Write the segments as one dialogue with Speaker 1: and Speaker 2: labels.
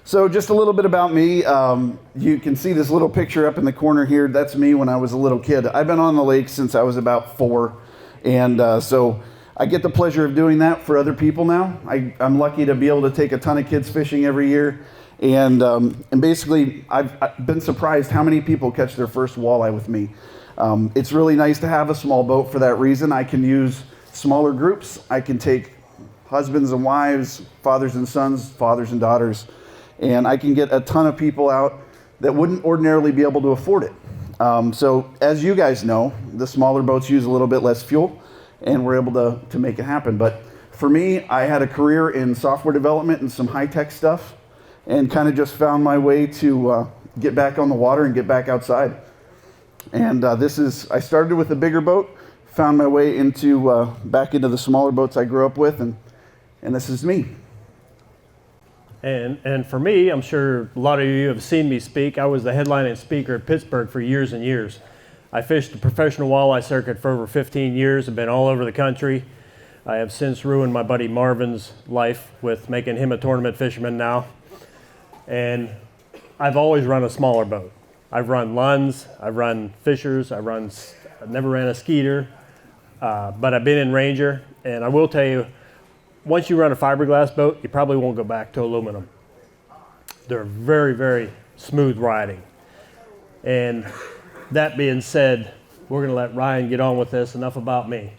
Speaker 1: So just a little bit about me. You can see this little picture up in the corner here. That's me when I was a little kid. I've been on the lake since I was about 4. And so I get the pleasure of doing that for other people now. I'm lucky to be able to take a ton of kids fishing every year. And basically, I've been surprised how many people catch their first walleye with me. It's really nice to have a small boat for that reason. I can use smaller groups. I can take husbands and wives, fathers and sons, fathers and daughters, and I can get a ton of people out that wouldn't ordinarily be able to afford it. So as you guys know, the smaller boats use a little bit less fuel, and we're able to make it happen. But for me, I had a career in software development and some high-tech stuff, and kind of just found my way to get back on the water and get back outside. And I started with a bigger boat, found my way into back into the smaller boats I grew up with, and this is me.
Speaker 2: And for me, I'm sure a lot of you have seen me speak. I was the headlining speaker at Pittsburgh for years and years. I fished the professional walleye circuit for over 15 years. I've been all over the country. I have since ruined my buddy Marvin's life with making him a tournament fisherman now. And I've always run a smaller boat. I've run Lunds, I've run Fishers, I've never ran a Skeeter, but I've been in Ranger. And I will tell you, once you run a fiberglass boat, you probably won't go back to aluminum. They're very, very smooth riding. And that being said, we're going to let Ryan get on with this. Enough about me.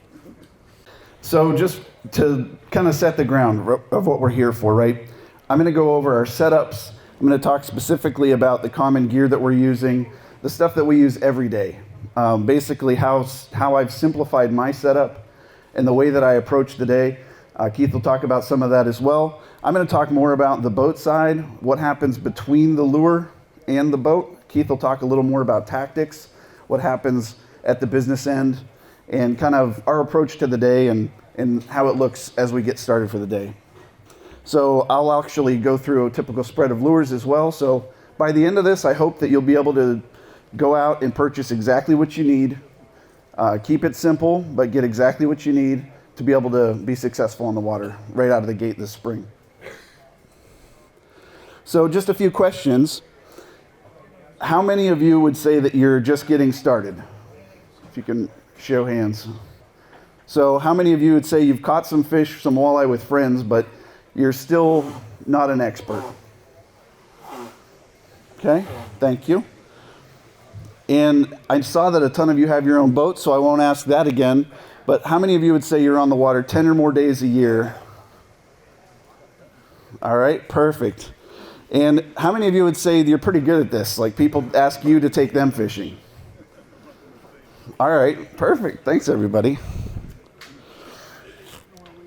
Speaker 1: So just to kind of set the ground of what we're here for, right? I'm going to go over our setups. I'm going to talk specifically about the common gear that we're using, the stuff that we use every day. Basically how I've simplified my setup and the way that I approach the day. Keith will talk about some of that as well. I'm going to talk more about the boat side, what happens between the lure and the boat. Keith will talk a little more about tactics, what happens at the business end, and kind of our approach to the day and how it looks as we get started for the day. So I'll actually go through a typical spread of lures as well. So by the end of this, I hope that you'll be able to go out and purchase exactly what you need. Keep it simple, but get exactly what you need to be able to be successful on the water right out of the gate this spring. So just a few questions. How many of you would say that you're just getting started? If you can show hands. So how many of you would say you've caught some fish, some walleye with friends, but you're still not an expert? Okay, thank you. And I saw that a ton of you have your own boat, so I won't ask that again. But how many of you would say you're on the water 10 or more days a year? All right, perfect. And how many of you would say you're pretty good at this? Like people ask you to take them fishing. All right, perfect. Thanks, everybody.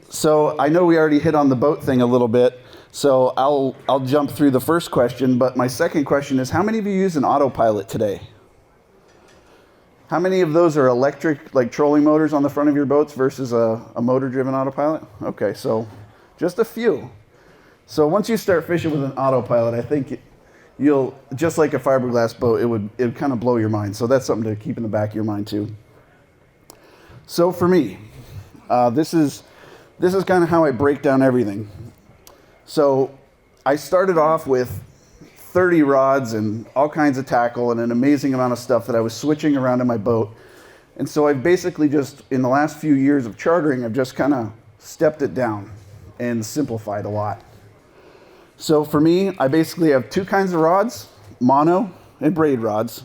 Speaker 1: So I know we already hit on the boat thing a little bit, so I'll jump through the first question. But my second question is, how many of you use an autopilot today? How many of those are electric, like trolling motors on the front of your boats versus a motor-driven autopilot? Okay, so just a few. So once you start fishing with an autopilot, I think you'll, just like a fiberglass boat, it would kind of blow your mind. So that's something to keep in the back of your mind too. So for me, this is kind of how I break down everything. So I started off with 30 rods and all kinds of tackle and an amazing amount of stuff that I was switching around in my boat. And so I've basically just, in the last few years of chartering, I've just kind of stepped it down and simplified a lot. So for me, I basically have two kinds of rods, mono and braid rods,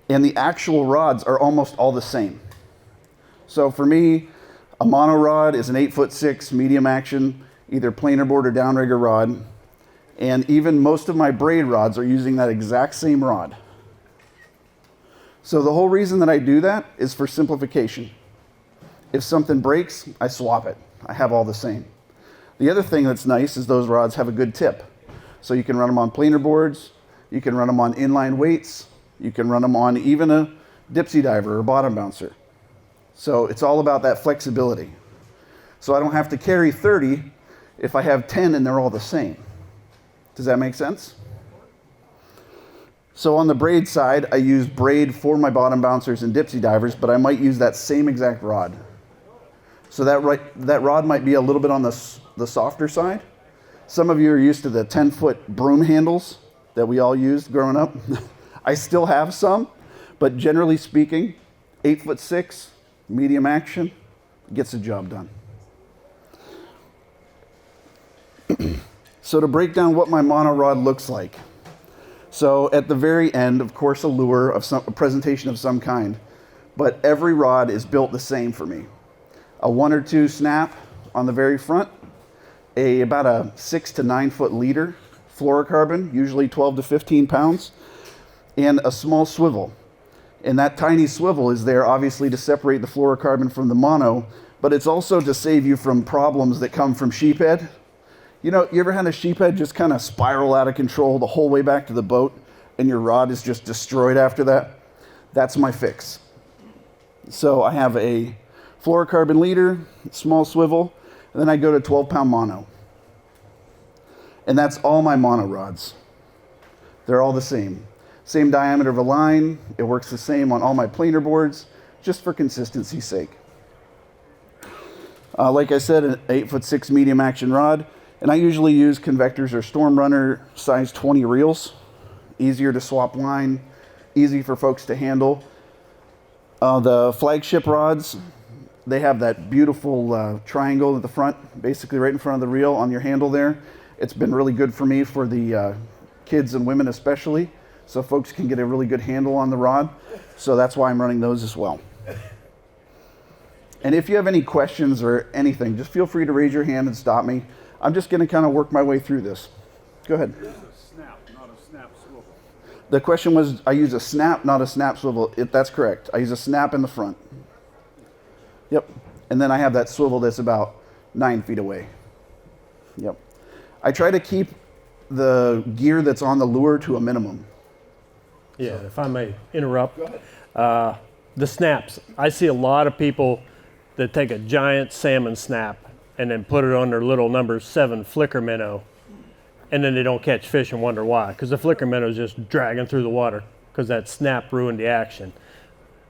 Speaker 1: and the actual rods are almost all the same. So for me, a mono rod is an 8'6" medium action, either planer board or downrigger rod. And even most of my braid rods are using that exact same rod. So the whole reason that I do that is for simplification. If something breaks, I swap it. I have all the same. The other thing that's nice is those rods have a good tip. So you can run them on planer boards, you can run them on inline weights, you can run them on even a dipsy diver or bottom bouncer. So it's all about that flexibility. So I don't have to carry 30 if I have 10 and they're all the same. Does that make sense? So on the braid side, I use braid for my bottom bouncers and dipsy divers, but I might use that same exact rod. So that rod might be a little bit on the softer side, Some of you are used to the 10-foot broom handles that we all used growing up. I still have some, but generally speaking, 8'6", medium action, gets the job done. So to break down what my mono rod looks like. So at the very end, of course, a lure of a presentation of some kind, but every rod is built the same for me. A 1 or 2 snap on the very front, about a 6 to 9 foot leader, fluorocarbon, usually 12 to 15 pounds, and a small swivel. And that tiny swivel is there obviously to separate the fluorocarbon from the mono, but it's also to save you from problems that come from sheephead. You know, you ever had a sheephead just kind of spiral out of control the whole way back to the boat and your rod is just destroyed after that? That's my fix. So I have a fluorocarbon leader, small swivel, and then I go to 12-pound mono. And that's all my mono rods. They're all the same. Same diameter of a line. It works the same on all my planer boards, just for consistency's sake. Like I said, an 8'6" medium action rod. And I usually use convectors or storm runner size 20 reels. Easier to swap line, easy for folks to handle. The flagship rods, they have that beautiful triangle at the front, basically right in front of the reel on your handle there. It's been really good for me for the kids and women especially, so folks can get a really good handle on the rod. So that's why I'm running those as well. And if you have any questions or anything, just feel free to raise your hand and stop me. I'm just going to kind of work my way through this. Go ahead.
Speaker 3: This is a snap, not a snap swivel.
Speaker 1: The question was, I use a snap, not a snap swivel. That's correct. I use a snap in the front. Yep. And then I have that swivel that's about 9 feet away. Yep. I try to keep the gear that's on the lure to a minimum.
Speaker 2: Yeah, if I may interrupt. Go ahead. The snaps. I see a lot of people that take a giant salmon snap and then put it on their little number 7 flicker minnow, and then they don't catch fish and wonder why, because the flicker minnow is just dragging through the water because that snap ruined the action.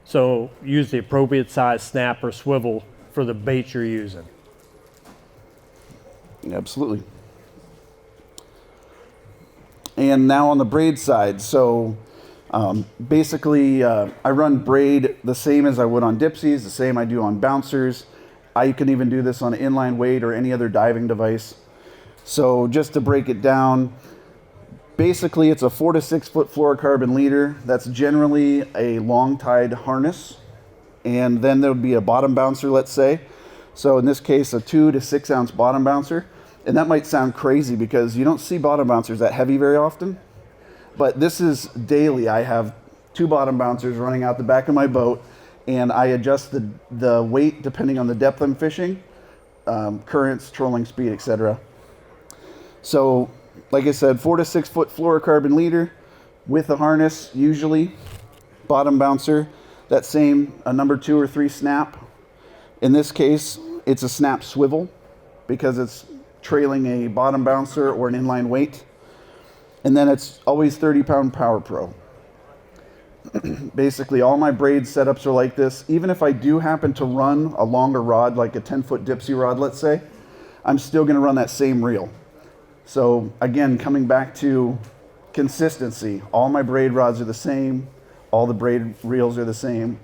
Speaker 2: So use the appropriate size snap or swivel for the bait you're using.
Speaker 1: Absolutely. And now on the braid side, so basically I run braid the same as I would on dipsies, the same I do on bouncers. I can even do this on an inline weight or any other diving device. So just to break it down, basically it's a 4 to 6 foot fluorocarbon leader. That's generally a long tied harness. And then there would be a bottom bouncer, let's say. So in this case, a 2 to 6 ounce bottom bouncer. And that might sound crazy because you don't see bottom bouncers that heavy very often. But this is daily. I have 2 bottom bouncers running out the back of my boat, and I adjust the weight depending on the depth I'm fishing, currents, trolling speed, etc. So, like I said, 4 to 6 foot fluorocarbon leader with a harness, usually, bottom bouncer, that same, a number 2 or 3 snap. In this case, it's a snap swivel because it's trailing a bottom bouncer or an inline weight. And then it's always 30-pound Power Pro. Basically, all my braid setups are like this. Even if I do happen to run a longer rod, like a 10-foot dipsy rod, let's say, I'm still going to run that same reel. So again, coming back to consistency, all my braid rods are the same, all the braid reels are the same,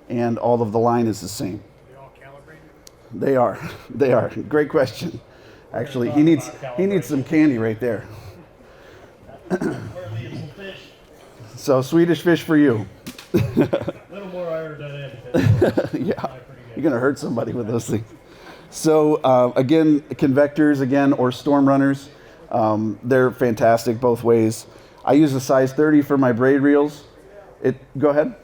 Speaker 1: and all of the line is the same.
Speaker 3: Are they all calibrated?
Speaker 1: They are. They are. Great question. Actually, he needs some candy right there. So Swedish fish for you.
Speaker 2: A little more aerodynamic.
Speaker 1: Yeah, you're gonna hurt somebody with those things. So again, convectors again or storm runners, they're fantastic both ways. I use a size 30 for my braid reels. Go ahead.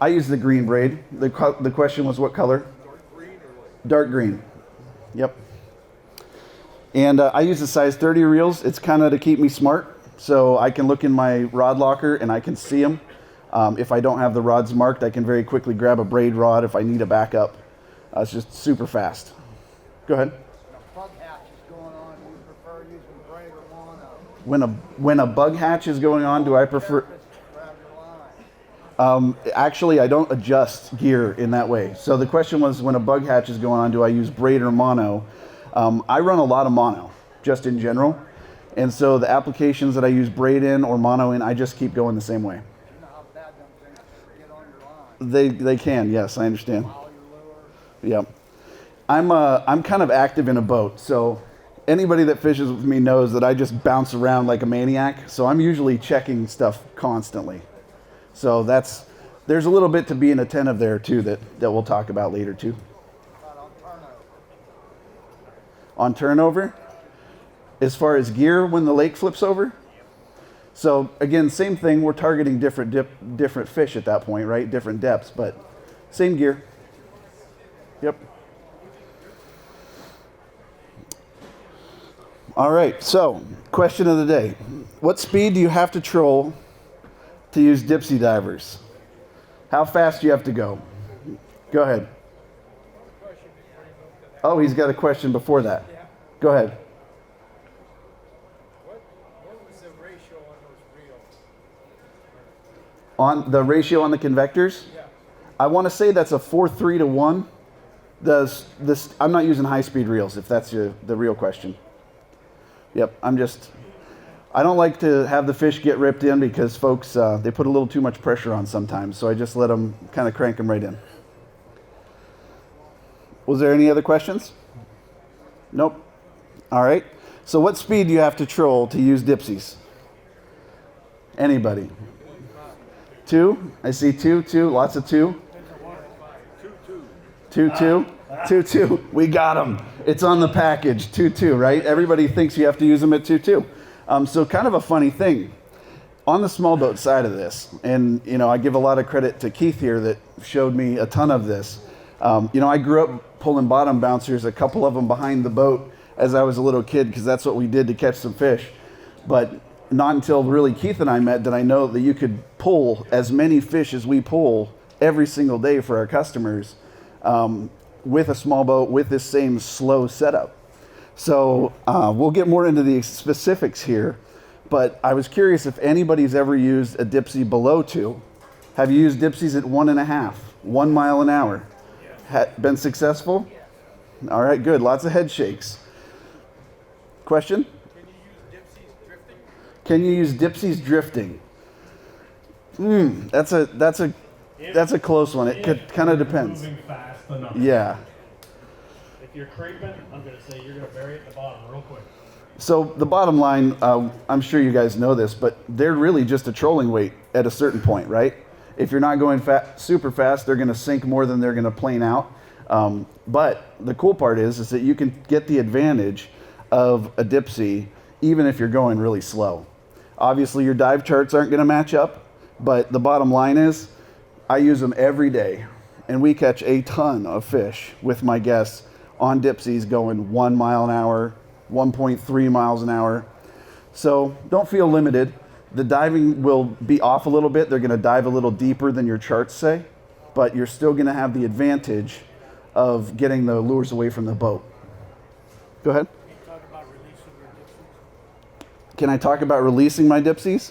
Speaker 1: I use the green braid. The question was what color?
Speaker 3: Dark green or what?
Speaker 1: Dark green. Yep. And I use the size 30 reels. It's kind of to keep me smart. So I can look in my rod locker and I can see them. If I don't have the rods marked, I can very quickly grab a braid rod if I need a backup. It's just super fast. Go ahead.
Speaker 4: When a bug hatch is going on, do you prefer using braid or mono?
Speaker 1: When a bug hatch is going on, do I prefer?
Speaker 4: Grab your line.
Speaker 1: Actually, I don't adjust gear in that way. So the question was, when a bug hatch is going on, do I use braid or mono? I run a lot of mono, just in general. And so the applications that I use braid in or mono in, I just keep going the same way.
Speaker 4: You know how bad them things get on your line.
Speaker 1: They can, yes, I understand.
Speaker 4: While your lure.
Speaker 1: Yep. I'm kind of active in a boat, so anybody that fishes with me knows that I just bounce around like a maniac. So I'm usually checking stuff constantly. So there's a little bit to being attentive there too that we'll talk about later too.
Speaker 4: About on turnover.
Speaker 1: On turnover, as far as gear when the lake flips over. So again, same thing. We're targeting different fish at that point, right? Different depths, but same gear. Yep. All right, so question of the day. What speed do you have to troll to use dipsy divers? How fast do you have to go? Go ahead. Oh, he's got a question before that. Go ahead.
Speaker 5: What was the ratio on those reels?
Speaker 1: On the ratio on the convectors?
Speaker 5: Yeah.
Speaker 1: I want to say that's a 4-3 to 1. I'm not using high-speed reels, if that's the real question. Yep, I don't like to have the fish get ripped in because folks, they put a little too much pressure on sometimes, so I just let them kind of crank them right in. Was there any other questions? Nope. All right. So what speed do you have to troll to use dipsies? Anybody? 2? I see 2, lots of 2. 2. 2. We got them. It's on the package. 2, right? Everybody thinks you have to use them at 2. So kind of a funny thing. On the small boat side of this, and I give a lot of credit to Keith here that showed me a ton of this. I grew up pulling bottom bouncers, a couple of them behind the boat as I was a little kid because that's what we did to catch some fish. But not until really Keith and I met did I know that you could pull as many fish as we pull every single day for our customers with a small boat with this same slow setup. So we'll get more into the specifics here, but I was curious if anybody's ever used a dipsy below 2. Have you used dipsies at 1.5, 1 mile an hour? Been successful? All right, good. Lots of head shakes. Question? Can you use dipsies drifting? That's a close one. It kind of depends.
Speaker 2: Moving fast enough.
Speaker 1: Yeah.
Speaker 2: If you're creeping, I'm going to say you're going to bury it at the bottom real quick.
Speaker 1: So the bottom line, I'm sure you guys know this, but they're really just a trolling weight at a certain point, right? If you're not going super fast, they're going to sink more than they're going to plane out. But the cool part is that you can get the advantage of a dipsy even if you're going really slow. Obviously, your dive charts aren't going to match up, but the bottom line is I use them every day, and we catch a ton of fish with my guests on dipsies going 1 mile an hour, 1.3 miles an hour. So don't feel limited. The diving will be off a little bit. They're going to dive a little deeper than your charts say, but you're still going to have the advantage of getting the lures away from the boat. Go ahead. Can I talk about releasing my dipsies?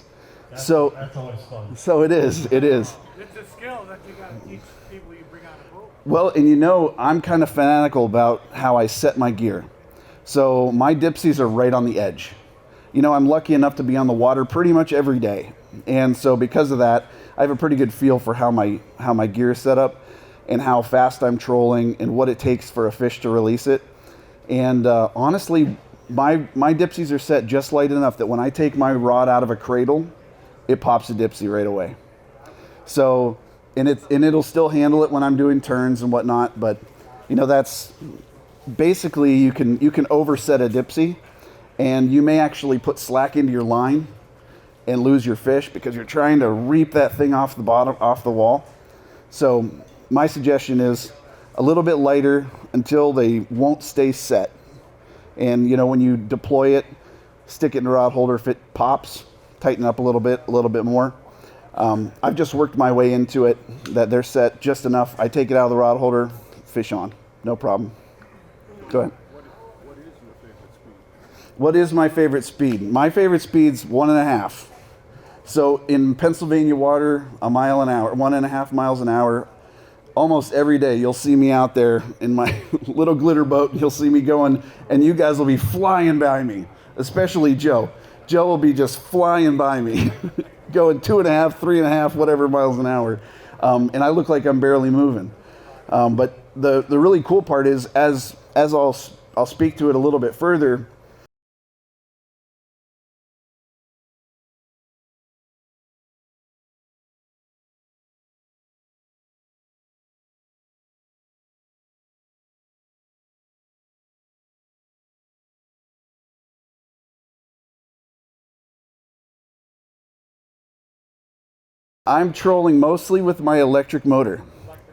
Speaker 2: That's always fun.
Speaker 1: So it is.
Speaker 3: It's a skill that you got to teach people you bring on a boat.
Speaker 1: Well, and I'm kind of fanatical about how I set my gear. So my dipsies are right on the edge. I'm lucky enough to be on the water pretty much every day. And so because of that, I have a pretty good feel for how my gear is set up and how fast I'm trolling and what it takes for a fish to release it. And honestly, my dipsies are set just light enough that when I take my rod out of a cradle, it pops a dipsy right away. So, and it'll still handle it when I'm doing turns and whatnot, but that's basically you can overset a dipsy, and you may actually put slack into your line and lose your fish because you're trying to reap that thing off the wall. So my suggestion is a little bit lighter until they won't stay set. And when you deploy it, stick it in the rod holder. If it pops, tighten up a little bit more. I've just worked my way into it that they're set just enough. I take it out of the rod holder, fish on, no problem. Go ahead. What is my favorite speed? My favorite speed's 1.5. So in Pennsylvania water, 1.5 miles an hour. almost every day you'll see me out there in my little glitter boat. You'll see me going, and you guys will be flying by me, especially Joe. Joe will be just flying by me, going 2.5, 3.5, whatever miles an hour. And I look like I'm barely moving. But the really cool part is, as I'll speak to it a little bit further, I'm trolling mostly with my electric motor.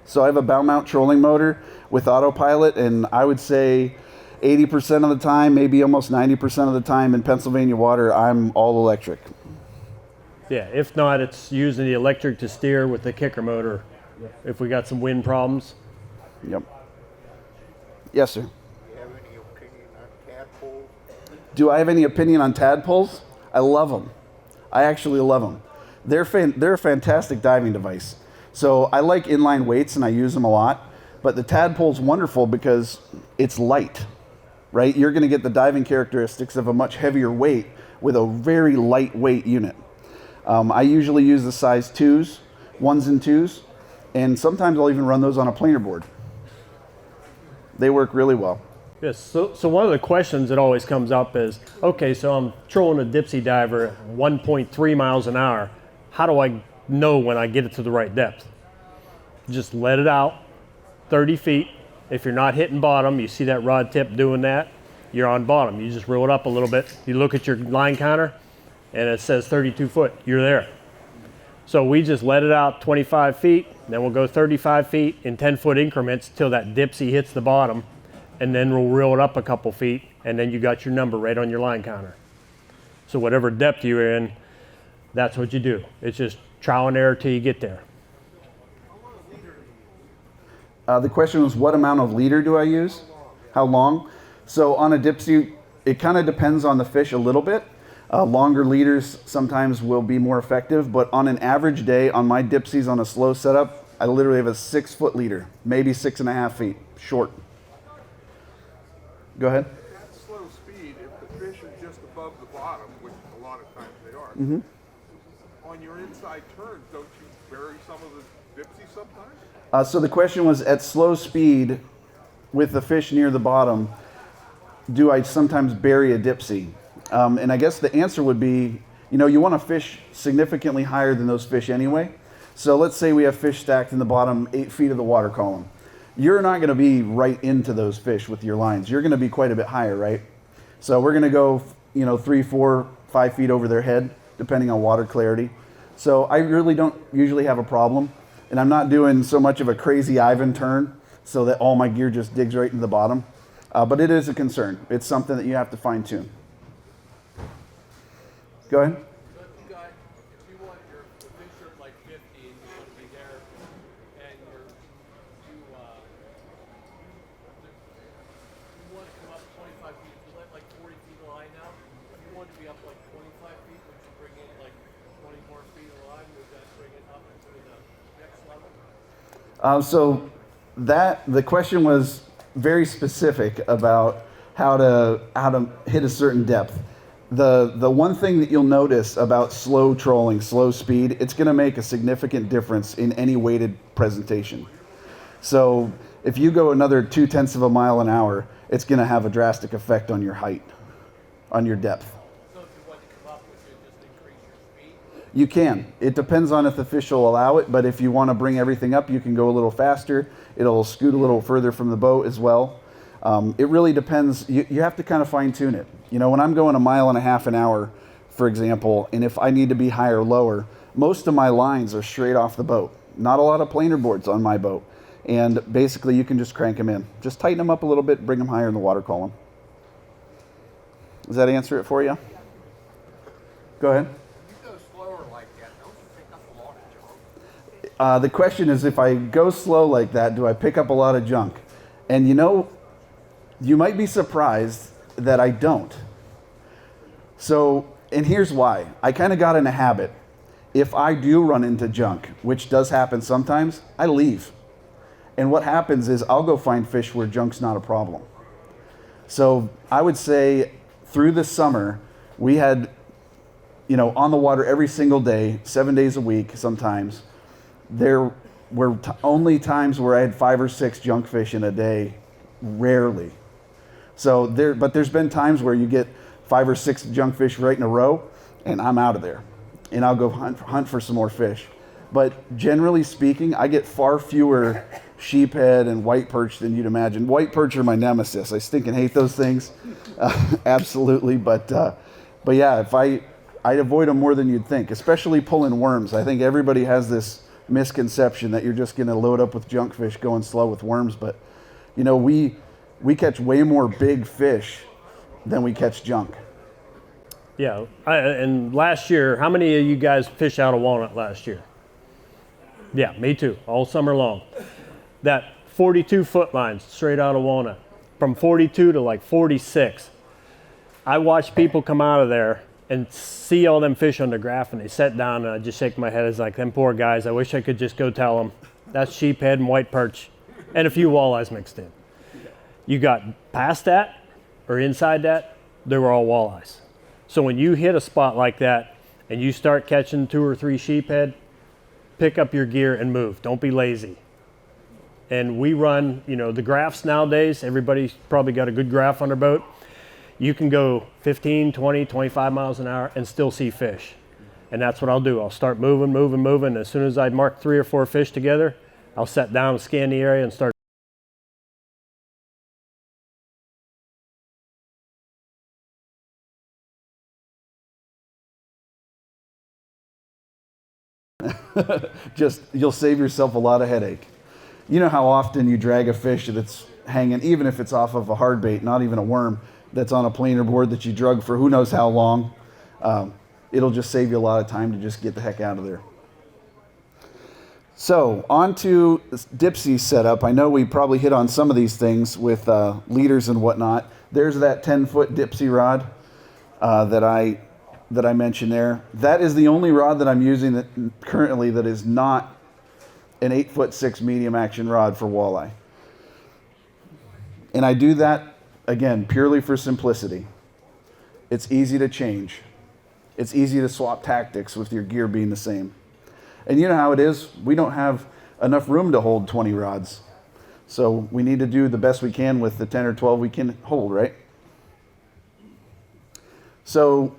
Speaker 1: So I have a bow mount trolling motor with autopilot, and I would say 80% of the time, maybe almost 90% of the time in Pennsylvania water, I'm all electric.
Speaker 2: Yeah, if not, it's using the electric to steer with the kicker motor if we got some wind problems.
Speaker 1: Yep. Yes, sir.
Speaker 6: Do you have any opinion on tadpoles?
Speaker 1: Do I have any opinion on tadpoles? I love them. I actually love them. They're a fantastic diving device. So I like inline weights and I use them a lot, but the tadpole's wonderful because it's light, right? You're gonna get the diving characteristics of a much heavier weight with a very lightweight unit. I usually use the size 2s, 1s and 2s, and sometimes I'll even run those on a planer board. They work really well.
Speaker 2: Yes, so one of the questions that always comes up is, okay, so I'm trolling a dipsy diver at 1.3 miles an hour. How do I know when I get it to the right depth? Just let it out 30 feet. If you're not hitting bottom, you see that rod tip doing that, you're on bottom. You just reel it up a little bit. You look at your line counter and it says 32 foot, you're there. So we just let it out 25 feet, then we'll go 35 feet in 10-foot increments till that dipsy hits the bottom, and then we'll reel it up a couple feet, and then you got your number right on your line counter. So whatever depth you're in, that's what you do. It's just trial and error till you get there.
Speaker 1: The question was, what amount of leader do I use? How long? So on a dipsy, it kind of depends on the fish a little bit. Longer leaders sometimes will be more effective, but on an average day on my dipsies on a slow setup, I literally have a 6-foot leader, maybe 6.5 feet, short. Go ahead.
Speaker 7: At slow speed, if the fish are just above the bottom, which a lot of times they are, on your inside turns, don't you bury some of the dipsy sometimes?
Speaker 1: So the question was, at slow speed, with the fish near the bottom, do I sometimes bury a dipsy? And I guess the answer would be, you want to fish significantly higher than those fish anyway. So let's say we have fish stacked in the bottom 8 feet of the water column. You're not going to be right into those fish with your lines. You're going to be quite a bit higher, right? So we're going to go, 3, 4, 5 feet over their head, depending on water clarity. So I really don't usually have a problem. And I'm not doing so much of a crazy Ivan turn so that all my gear just digs right into the bottom. But it is a concern. It's something that you have to fine tune. Go ahead.
Speaker 5: So if you want the fish are at like 50 and you want to be there, and you want to come up 25 feet, you let like 40 feet of line out. If you want to be up like 25 feet, would you bring in like 20 more feet of line? Would that bring it up into the next level?
Speaker 1: So the question was very specific about how to hit a certain depth. The one thing that you'll notice about slow trolling, slow speed, it's going to make a significant difference in any weighted presentation. So if you go another 0.2 of a mile an hour, it's going to have a drastic effect on your height, on your depth.
Speaker 5: So if you want to come up, would you just increase your speed?
Speaker 1: You can. It depends on if the fish will allow it, but if you want to bring everything up, you can go a little faster. It'll scoot a little further from the boat as well. It really depends. You have to kind of fine tune it. When I'm going 1.5 miles an hour, for example, and if I need to be higher or lower, most of my lines are straight off the boat. Not a lot of planer boards on my boat. And basically you can just crank them in. Just tighten them up a little bit, bring them higher in the water column. Does that answer it for you? Go ahead.
Speaker 6: You go slower like that, don't you pick up a lot of junk?
Speaker 1: The question is, if I go slow like that, do I pick up a lot of junk? And you might be surprised that I don't. So, and here's why. I kind of got in a habit. If I do run into junk, which does happen sometimes, I leave. And what happens is I'll go find fish where junk's not a problem. So I would say through the summer, we had, on the water every single day, 7 days a week sometimes. There were only times where I had 5 or 6 junk fish in a day, rarely. But there's been times where you get 5 or 6 junk fish right in a row, and I'm out of there. And I'll go hunt for some more fish. But generally speaking, I get far fewer sheephead and white perch than you'd imagine. White perch are my nemesis. I stinking hate those things, absolutely. But yeah, I'd avoid them more than you'd think, especially pulling worms. I think everybody has this misconception that you're just going to load up with junk fish going slow with worms. But we catch way more big fish than we catch junk.
Speaker 2: Yeah, and last year, how many of you guys fished out of Walnut last year? Yeah, me too, all summer long. That 42-foot line straight out of Walnut, from 42 to like 46. I watched people come out of there and see all them fish on the graph, and they sat down, and I just shake my head. It's like, them poor guys, I wish I could just go tell them, that's sheephead and white perch, and a few walleyes mixed in. You got past that, or inside that, they were all walleyes. So when you hit a spot like that, and you start catching 2 or 3 sheephead, pick up your gear and move. Don't be lazy. And we run, the graphs nowadays, everybody's probably got a good graph on their boat. You can go 15, 20, 25 miles an hour and still see fish. And that's what I'll do. I'll start moving. As soon as I mark 3 or 4 fish together, I'll set down, scan the area, and start.
Speaker 1: You'll save yourself a lot of headache. You know how often you drag a fish that's hanging, even if it's off of a hard bait, not even a worm, that's on a planer board that you drug for who knows how long. It'll just save you a lot of time to just get the heck out of there. So on to Dipsy setup. I know we probably hit on some of these things with leaders and whatnot. There's that 10-foot Dipsy rod that I mentioned there. That is the only rod that I'm using currently that is not an 8'6" medium action rod for walleye. And I do that, again, purely for simplicity. It's easy to change. It's easy to swap tactics with your gear being the same. And you know how it is. We don't have enough room to hold 20 rods. So we need to do the best we can with the 10 or 12 we can hold, right? So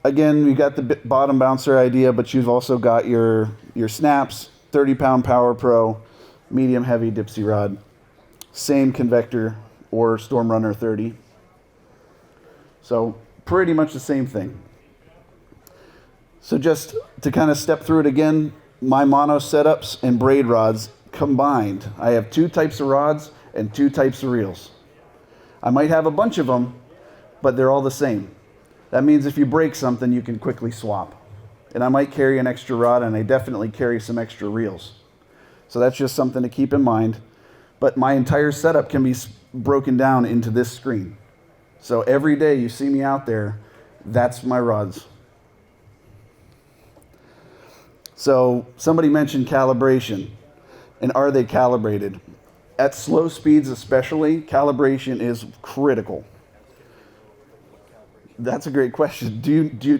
Speaker 1: again, you got the bottom bouncer idea, but you've also got your snaps, 30-pound Power Pro, medium heavy Dipsy rod, same convector or Storm Runner 30. So pretty much the same thing. So just to kind of step through it again, my mono setups and braid rods combined, I have 2 types of rods and 2 types of reels. I might have a bunch of them, but they're all the same. That means if you break something, you can quickly swap. And I might carry an extra rod, and I definitely carry some extra reels. So that's just something to keep in mind. But my entire setup can be broken down into this screen. So every day you see me out there, that's my rods. So somebody mentioned calibration. And are they calibrated? At slow speeds especially, calibration is critical. That's a great question.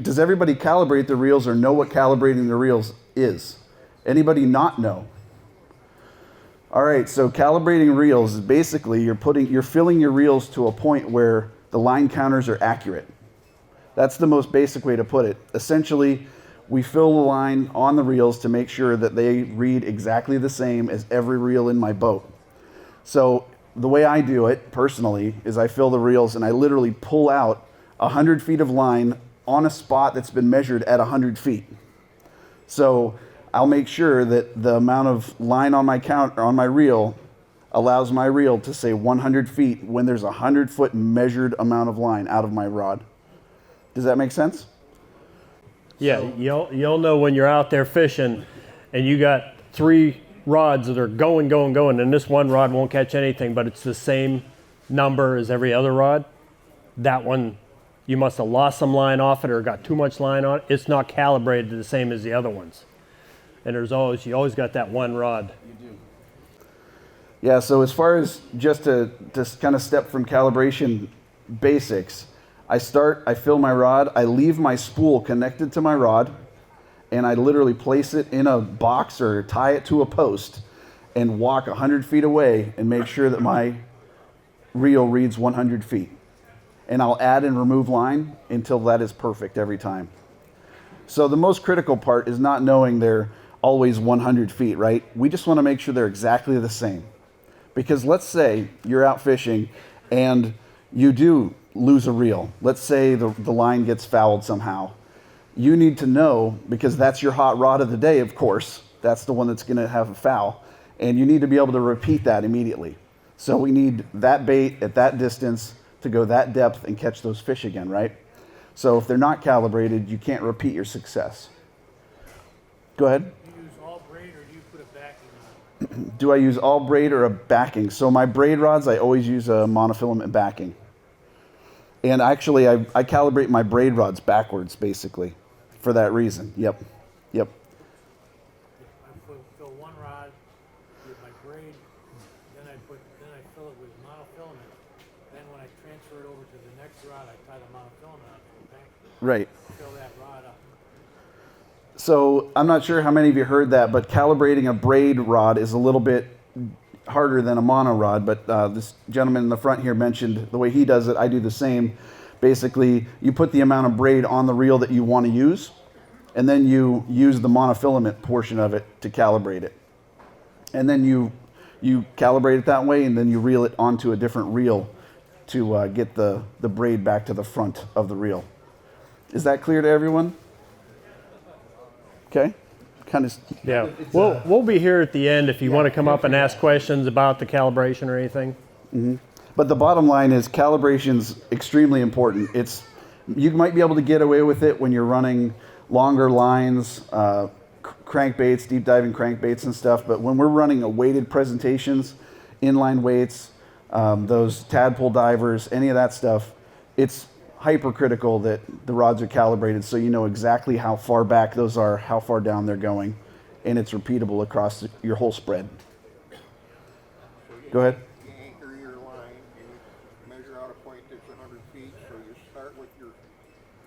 Speaker 1: Does everybody calibrate the reels or know what calibrating the reels is? Anybody not know? All right, so calibrating reels is basically you're filling your reels to a point where the line counters are accurate. That's the most basic way to put it. Essentially, we fill the line on the reels to make sure that they read exactly the same as every reel in my boat. So the way I do it personally is I fill the reels and I literally pull out 100 feet of line on a spot that's been measured at 100 feet. So I'll make sure that the amount of line on my reel allows my reel to say 100 feet when there's a 100-foot measured amount of line out of my rod. Does that make sense?
Speaker 2: Yeah, you'll know when you're out there fishing and you got 3 rods that are going, and this one rod won't catch anything, but it's the same number as every other rod. That one, you must have lost some line off it or got too much line on it. It's not calibrated the same as the other ones. And you always got that one rod.
Speaker 1: You do. Yeah, so as far as just to kind of step from calibration basics, I fill my rod, I leave my spool connected to my rod, and I literally place it in a box or tie it to a post and walk 100 feet away and make sure that my reel reads 100 feet. And I'll add and remove line until that is perfect every time. So the most critical part is not knowing they're always 100 feet, right? We just want to make sure they're exactly the same. Because let's say you're out fishing and you do lose a reel. Let's say the line gets fouled somehow. You need to know, because that's your hot rod of the day, of course. That's the one that's going to have a foul. And you need to be able to repeat that immediately. So we need that bait at that distance to go that depth and catch those fish again, right? So if they're not calibrated, you can't repeat your success. Go ahead.
Speaker 3: Do you use all braid or do you put a backing on it?
Speaker 1: Do I use all braid or a backing? So my braid rods, I always use a monofilament backing. And actually, I calibrate my braid rods backwards, basically, for that reason. Yep.
Speaker 3: I fill one rod with my braid, then I fill it with monofilament. Then when I transfer it over to the next rod, I tie the monofilament onto the back.
Speaker 1: Right.
Speaker 3: Fill that rod up.
Speaker 1: So I'm not sure how many of you heard that, but calibrating a braid rod is a little bit harder than a mono rod, but this gentleman in the front here mentioned the way he does it. I do the same. Basically, you put the amount of braid on the reel that you want to use, and then you use the monofilament portion of it to calibrate it. And then you calibrate it that way, and then you reel it onto a different reel to get the braid back to the front of the reel. Is that clear to everyone? Okay. Kind of.
Speaker 2: Yeah, we'll be here at the end if you want to come up and ask questions about the calibration or anything.
Speaker 1: Mm-hmm. But the bottom line is calibration's extremely important. You might be able to get away with it when you're running longer lines, crankbaits, deep diving crankbaits and stuff. But when we're running a weighted presentations, inline weights, those tadpole divers, any of that stuff, it's hypercritical that the rods are calibrated so you know exactly how far back those are, how far down they're going, and it's repeatable across your whole spread. Go ahead.
Speaker 6: You anchor your line, you measure out a point that's 100 feet, so you start with your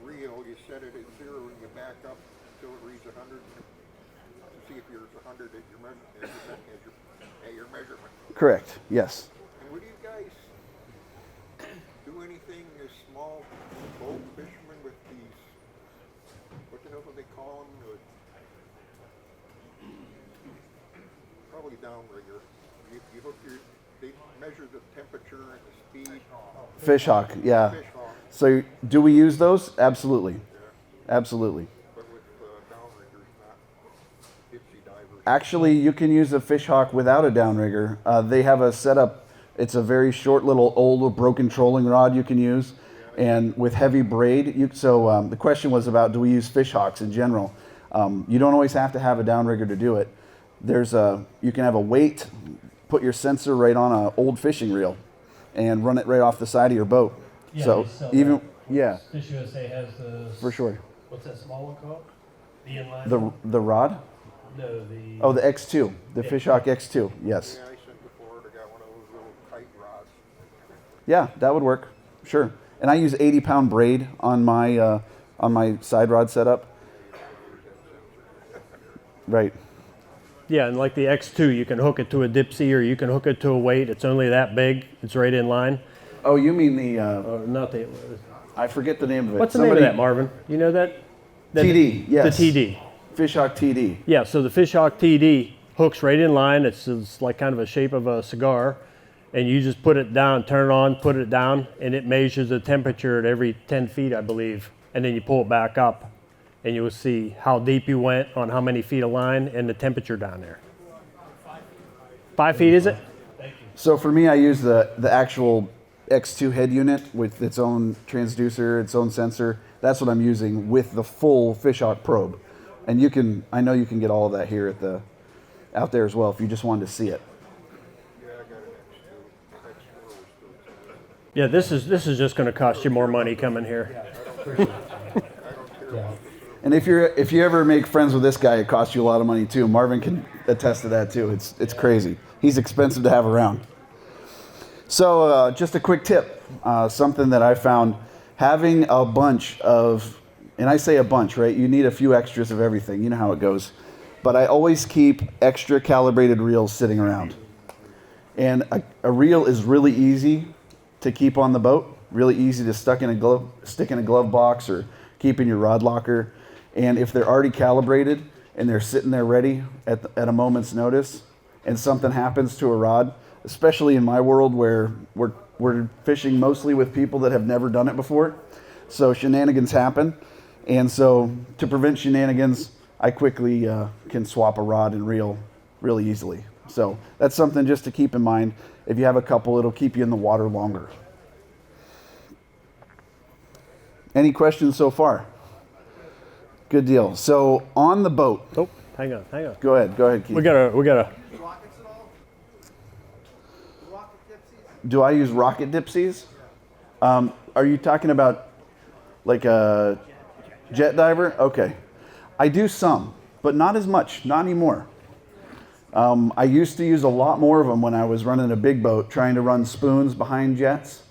Speaker 6: reel, you set it at 0, and you back up until it reads 100 to see if you're 100 at your measurement.
Speaker 1: Correct, yes.
Speaker 6: And would you guys do anything as small boat fishermen with these, what the hell do they call them? Probably downrigger. You hook they measure the temperature and the speed.
Speaker 1: FishHawk, yeah.
Speaker 6: FishHawk.
Speaker 1: So do we use those? Absolutely. Yeah. Absolutely.
Speaker 6: But with downriggers, not dipsy divers.
Speaker 1: Actually, you can use a FishHawk without a downrigger. They have a setup. It's a very short little old broken trolling rod you can use, and with heavy braid. The question was about, do we use FishHawks in general? You don't always have to have a downrigger to do it. You can have a weight, put your sensor right on an old fishing reel, and run it right off the side of your boat.
Speaker 2: Yeah,
Speaker 1: so even yeah,
Speaker 2: FishUSA has the
Speaker 1: for sure.
Speaker 2: What's that small one called? The inline.
Speaker 1: The rod?
Speaker 2: No, the.
Speaker 1: Oh, the X2, the FishHawk X2. Yes.
Speaker 6: Yeah, I sent before. I got one of those little kite rods.
Speaker 1: Yeah, that would work. Sure. And I use 80-pound braid on my side rod setup. Right.
Speaker 2: Yeah, and like the X2, you can hook it to a dipsy or you can hook it to a weight. It's only that big. It's right in line.
Speaker 1: Oh, you mean the?
Speaker 2: Not the.
Speaker 1: I forget the name of it.
Speaker 2: What's the name of that, Marvin? You know that?
Speaker 1: TD. Yes.
Speaker 2: The TD.
Speaker 1: FishHawk TD.
Speaker 2: Yeah. So the FishHawk TD hooks right in line. It's like kind of a shape of a cigar, and you just put it down, turn it on, put it down, and it measures the temperature at every 10 feet, I believe, and then you pull it back up. And you will see how deep you went on how many feet of line and the temperature down there. 5 feet, is it?
Speaker 1: So for me, I use the actual X2 head unit with its own transducer, its own sensor. That's what I'm using with the full FishHawk probe. And I know you can get all of that here out there as well if you just wanted to see it.
Speaker 6: Yeah, I got an X2.
Speaker 2: Yeah, this is just going to cost you more money coming here.
Speaker 6: I don't care about
Speaker 1: And if you ever make friends with this guy, it costs you a lot of money too. Marvin can attest to that too. It's crazy. He's expensive to have around. So just a quick tip, something that I found, having a bunch of, and I say a bunch, right? You need a few extras of everything. You know how it goes. But I always keep extra calibrated reels sitting around. And a reel is really easy to keep on the boat, really easy to stick in a glove box or keep in your rod locker. And if they're already calibrated and they're sitting there ready at a moment's notice, and something happens to a rod, especially in my world where we're fishing mostly with people that have never done it before, so shenanigans happen. And so to prevent shenanigans, I quickly can swap a rod and reel really easily. So that's something just to keep in mind. If you have a couple, it'll keep you in the water longer. Any questions so far? Good deal. So on the boat.
Speaker 2: Oh, hang on.
Speaker 1: Go ahead, Keith.
Speaker 2: We got a.
Speaker 4: Rockets at all? Rocket dipsies?
Speaker 1: Do I use rocket dipsies? Are you talking about like a jet diver? Okay. I do some, but not as much, not anymore. I used to use a lot more of them when I was running a big boat, trying to run spoons behind jets.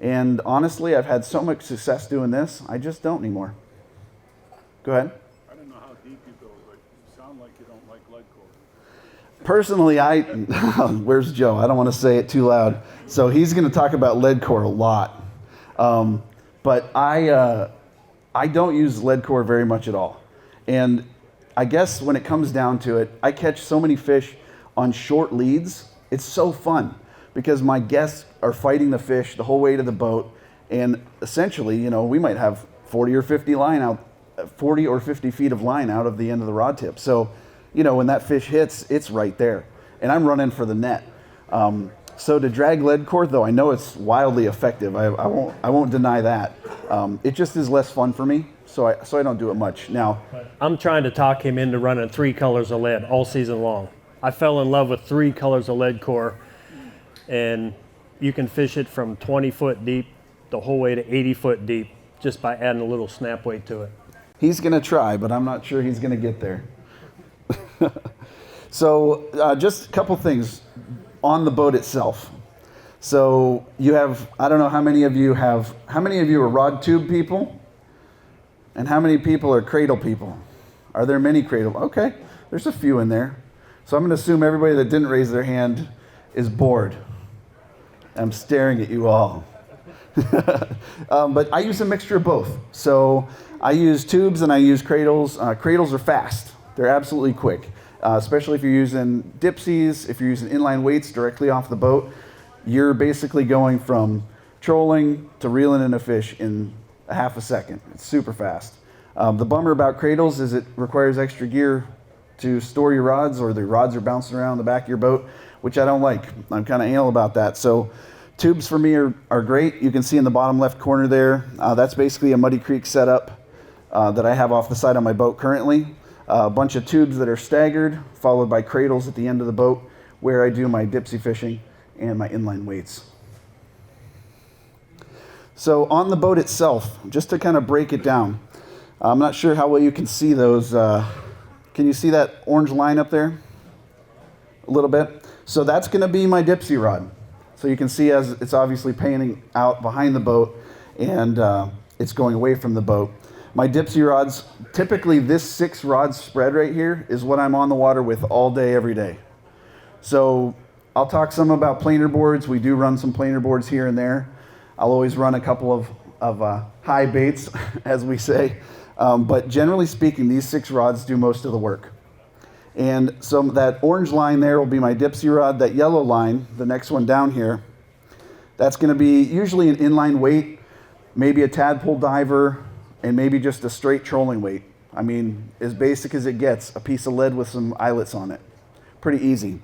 Speaker 1: And honestly, I've had so much success doing this, I just don't anymore. Go ahead.
Speaker 8: I don't know how deep you go, but you sound like you don't like lead core.
Speaker 1: Personally, where's Joe? I don't want to say it too loud. So he's going to talk about lead core a lot. But I don't use lead core very much at all. And I guess when it comes down to it, I catch so many fish on short leads. It's so fun because my guests are fighting the fish the whole way to the boat. And essentially, we might have 40 or 50 feet of line out of the end of the rod tip. So, when that fish hits, it's right there. And I'm running for the net. So to drag lead core, though, I know it's wildly effective. I won't deny that. It just is less fun for me, so I don't do it much. Now,
Speaker 2: I'm trying to talk him into running 3 colors of lead all season long. I fell in love with 3 colors of lead core, and you can fish it from 20 foot deep the whole way to 80 foot deep just by adding a little snap weight to it.
Speaker 1: he's going to try, but I'm not sure he's going to get there. So just a couple things on the boat itself. So you have, I don't know how many of you are rod tube people? And how many people are cradle people? Are there many cradle? Okay, there's a few in there. So I'm going to assume everybody that didn't raise their hand is bored. I'm staring at you all. But I use a mixture of both. So I use tubes and I use cradles. Cradles are fast. They're absolutely quick, especially if you're using dipsies, if you're using inline weights directly off the boat. You're basically going from trolling to reeling in a fish in a half a second. It's super fast. The bummer about cradles is it requires extra gear to store your rods, or the rods are bouncing around the back of your boat, which I don't like. I'm kind of anal about that. So tubes for me are great. You can see in the bottom left corner there, that's basically a Muddy Creek setup that I have off the side of my boat currently. A bunch of tubes that are staggered, followed by cradles at the end of the boat where I do my dipsy fishing and my inline weights. So on the boat itself, just to kind of break it down, I'm not sure how well you can see those. Can you see that orange line up there? A little bit. So that's going to be my dipsy rod. So you can see as it's obviously panning out behind the boat and it's going away from the boat. My dipsy rods, typically this 6 rod spread right here is what I'm on the water with all day, every day. So I'll talk some about planer boards. We do run some planer boards here and there. I'll always run a couple of high baits, as we say. But generally speaking, these 6 rods do most of the work. And so that orange line there will be my dipsy rod. That yellow line, the next one down here, that's going to be usually an inline weight, maybe a tadpole diver, and maybe just a straight trolling weight. I mean, as basic as it gets, a piece of lead with some eyelets on it. Pretty easy.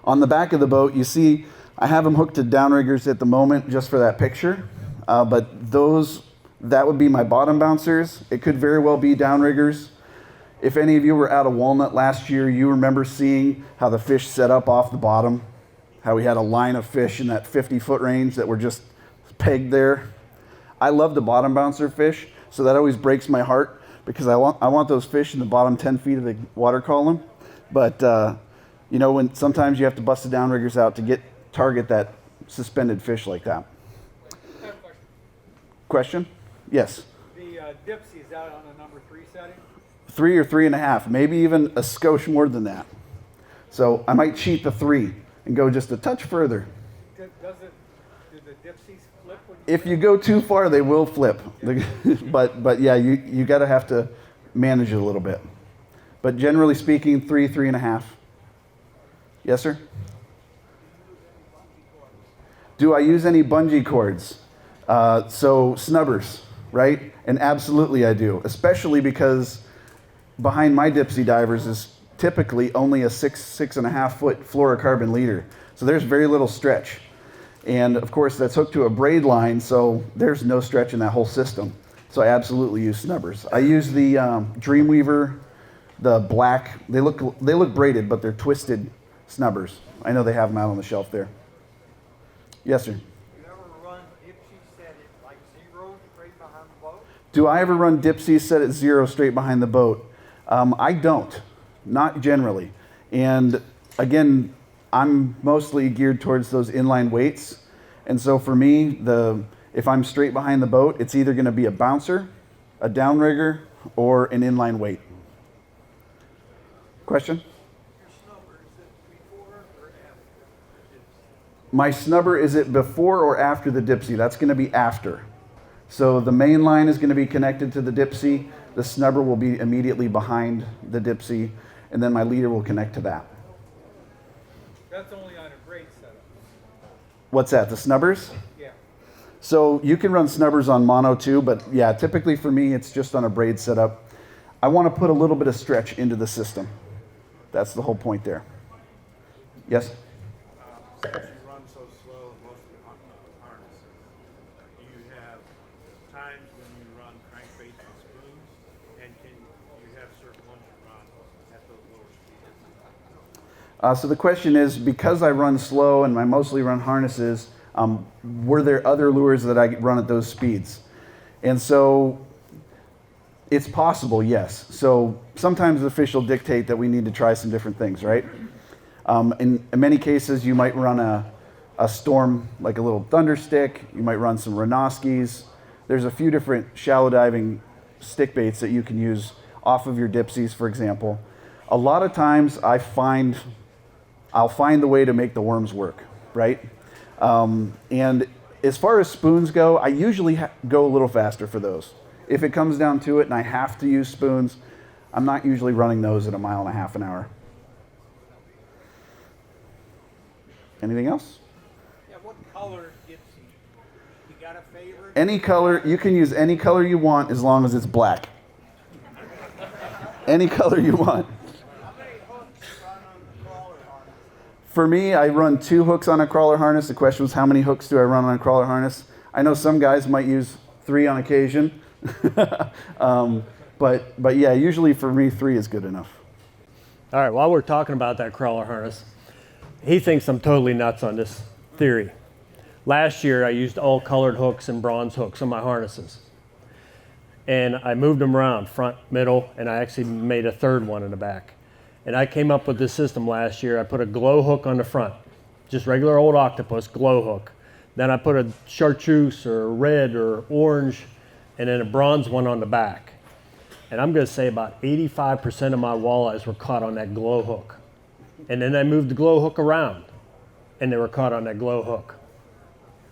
Speaker 1: On the back of the boat, you see I have them hooked to downriggers at the moment just for that picture. But that would be my bottom bouncers. It could very well be downriggers. If any of you were out of Walnut last year, you remember seeing how the fish set up off the bottom, how we had a line of fish in that 50-foot range that were just pegged there. I love the bottom bouncer fish, so that always breaks my heart because I want those fish in the bottom 10 feet of the water column. But you know, when sometimes you have to bust the downriggers out to target that suspended fish like that.
Speaker 3: I have a question.
Speaker 1: Question? Yes.
Speaker 3: The Dipsy is out on a number 3 setting.
Speaker 1: 3 or 3.5, maybe even a skosh more than that. So I might cheat the 3 and go just a touch further.
Speaker 3: Do the Dipsies flip when
Speaker 1: If you go too far, they will flip. but yeah, you gotta have to manage it a little bit. But generally speaking, 3, 3.5. Yes, sir? Do I use any bungee cords? So snubbers, right? And absolutely I do, especially because behind my Dipsy divers is typically only a 6.5 foot fluorocarbon leader. So there's very little stretch. And of course that's hooked to a braid line, so there's no stretch in that whole system. So I absolutely use snubbers. I use the Dreamweaver, the black, they look braided, but they're twisted snubbers. I know they have them out on the shelf there. Yes, sir.
Speaker 4: You ever run Dipsy set at like 0 straight behind the boat?
Speaker 1: Do I ever run Dipsy set at 0 straight behind the boat? I don't, not generally. And again, I'm mostly geared towards those inline weights. And so for me, if I'm straight behind the boat, it's either going to be a bouncer, a downrigger, or an inline weight. Question?
Speaker 5: Your snubber, is it before or after the Dipsy?
Speaker 1: My snubber, is it before or after the Dipsy? That's going to be after. So the main line is going to be connected to the Dipsy. The snubber will be immediately behind the Dipsy, and then my leader will connect to that.
Speaker 3: That's only on a braid setup.
Speaker 1: What's that, the snubbers?
Speaker 3: Yeah.
Speaker 1: So you can run snubbers on mono too, but yeah, typically for me, it's just on a braid setup. I want to put a little bit of stretch into the system. That's the whole point there. Yes?
Speaker 9: Since you run so slow, mostly on harnesses, do you have times when you run crankbaits and spoons, and can you have certain ones you run at those lower speeds?
Speaker 1: So the question is, because I run slow and I mostly run harnesses, were there other lures that I run at those speeds? And so it's possible, yes. So sometimes the fish will dictate that we need to try some different things, right? In many cases, you might run a storm, like a little thunder stick. You might run some Renoskis. There's a few different shallow diving stick baits that you can use off of your Dipsies, for example. A lot of times I'll find the way to make the worms work, right? And as far as spoons go, I usually go a little faster for those. If it comes down to it and I have to use spoons, I'm not usually running those at 1.5 miles an hour. Anything else?
Speaker 4: Yeah, what color Dipsy? You got a favorite?
Speaker 1: Any color, you can use any color you want as long as it's black. Any color you want.
Speaker 4: How many hooks run on the crawler harness?
Speaker 1: For me, I run 2 hooks on a crawler harness. The question was, how many hooks do I run on a crawler harness? I know some guys might use 3 on occasion. But yeah, usually for me, 3 is good enough.
Speaker 2: All right, while we're talking about that crawler harness, he thinks I'm totally nuts on this theory. Last year, I used all colored hooks and bronze hooks on my harnesses. And I moved them around, front, middle, and I actually made a 3rd one in the back. And I came up with this system last year. I put a glow hook on the front, just regular old octopus glow hook. Then I put a chartreuse or red or orange, and then a bronze one on the back. And I'm gonna say about 85% of my walleyes were caught on that glow hook. And then I moved the glow hook around, and they were caught on that glow hook.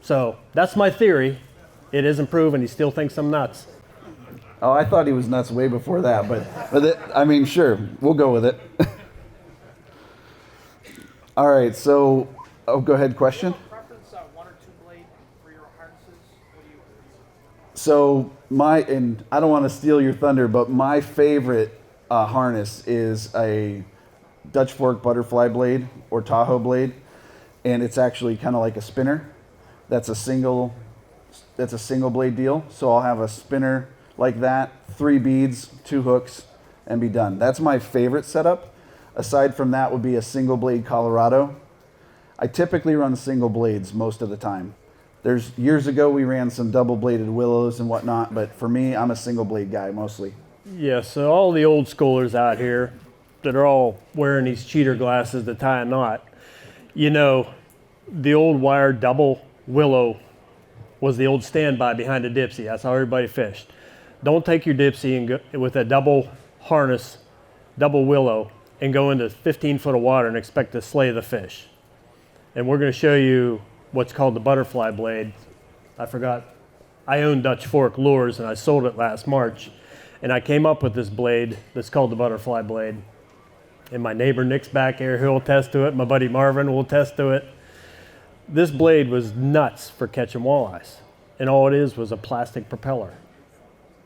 Speaker 2: So that's my theory. It isn't proven. He still thinks I'm nuts.
Speaker 1: Oh, I thought he was nuts way before that, I mean, sure, we'll go with it. All right, so, go ahead, question?
Speaker 5: Preference 1 or 2 blade for your harnesses? What do you?
Speaker 1: So and I don't want to steal your thunder, but my favorite harness is a Dutch fork butterfly blade or Tahoe blade, and it's actually kind of like a spinner. That's a single blade deal. So I'll have a spinner like that, 3 beads, 2 hooks, and be done. That's my favorite setup. Aside from that would be a single blade Colorado. I typically run single blades most of the time. Years ago we ran some double bladed willows and whatnot, but for me, I'm a single blade guy mostly.
Speaker 2: Yeah, so all the old schoolers out here that are all wearing these cheater glasses to tie a knot, you know, the old wire double willow was the old standby behind a dipsy. That's how everybody fished. Don't take your dipsy and go with a double harness, double willow, and go into 15 foot of water and expect to slay the fish. And we're going to show you what's called the butterfly blade. I forgot. I own Dutch Fork Lures, and I sold it last March. And I came up with this blade that's called the butterfly blade. And my neighbor Nick's back here, he'll attest to it. My buddy Marvin will attest to it. This blade was nuts for catching walleyes. And all it is was a plastic propeller.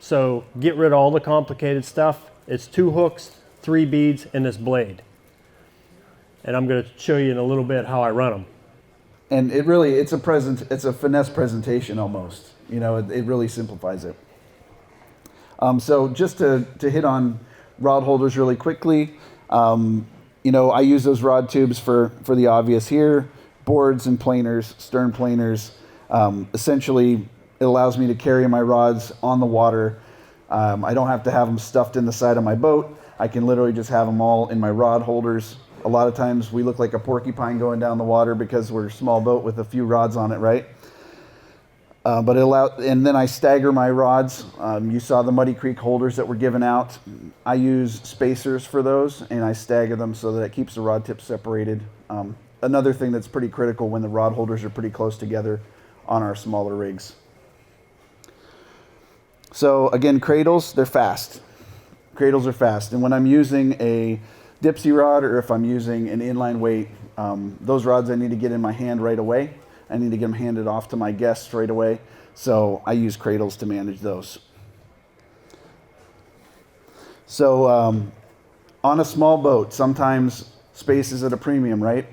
Speaker 2: So get rid of all the complicated stuff. It's 2 hooks, 3 beads, and this blade. And I'm going to show you in a little bit how I run them.
Speaker 1: And it's a finesse presentation almost. You know, it really simplifies it. So just to hit on rod holders really quickly, you know, I use those rod tubes for the obvious here, boards and planers, stern planers. Essentially, it allows me to carry my rods on the water. I don't have to have them stuffed in the side of my boat. I can literally just have them all in my rod holders. A lot of times we look like a porcupine going down the water because we're a small boat with a few rods on it, right? And then I stagger my rods. You saw the Muddy Creek holders that were given out. I use spacers for those, and I stagger them so that it keeps the rod tips separated. Another thing that's pretty critical when the rod holders are pretty close together on our smaller rigs. So again, cradles, they're fast. Cradles are fast. And when I'm using a dipsy rod or if I'm using an inline weight, those rods I need to get in my hand right away. I need to get them handed off to my guests right away. So I use cradles to manage those. So on a small boat, sometimes space is at a premium, right?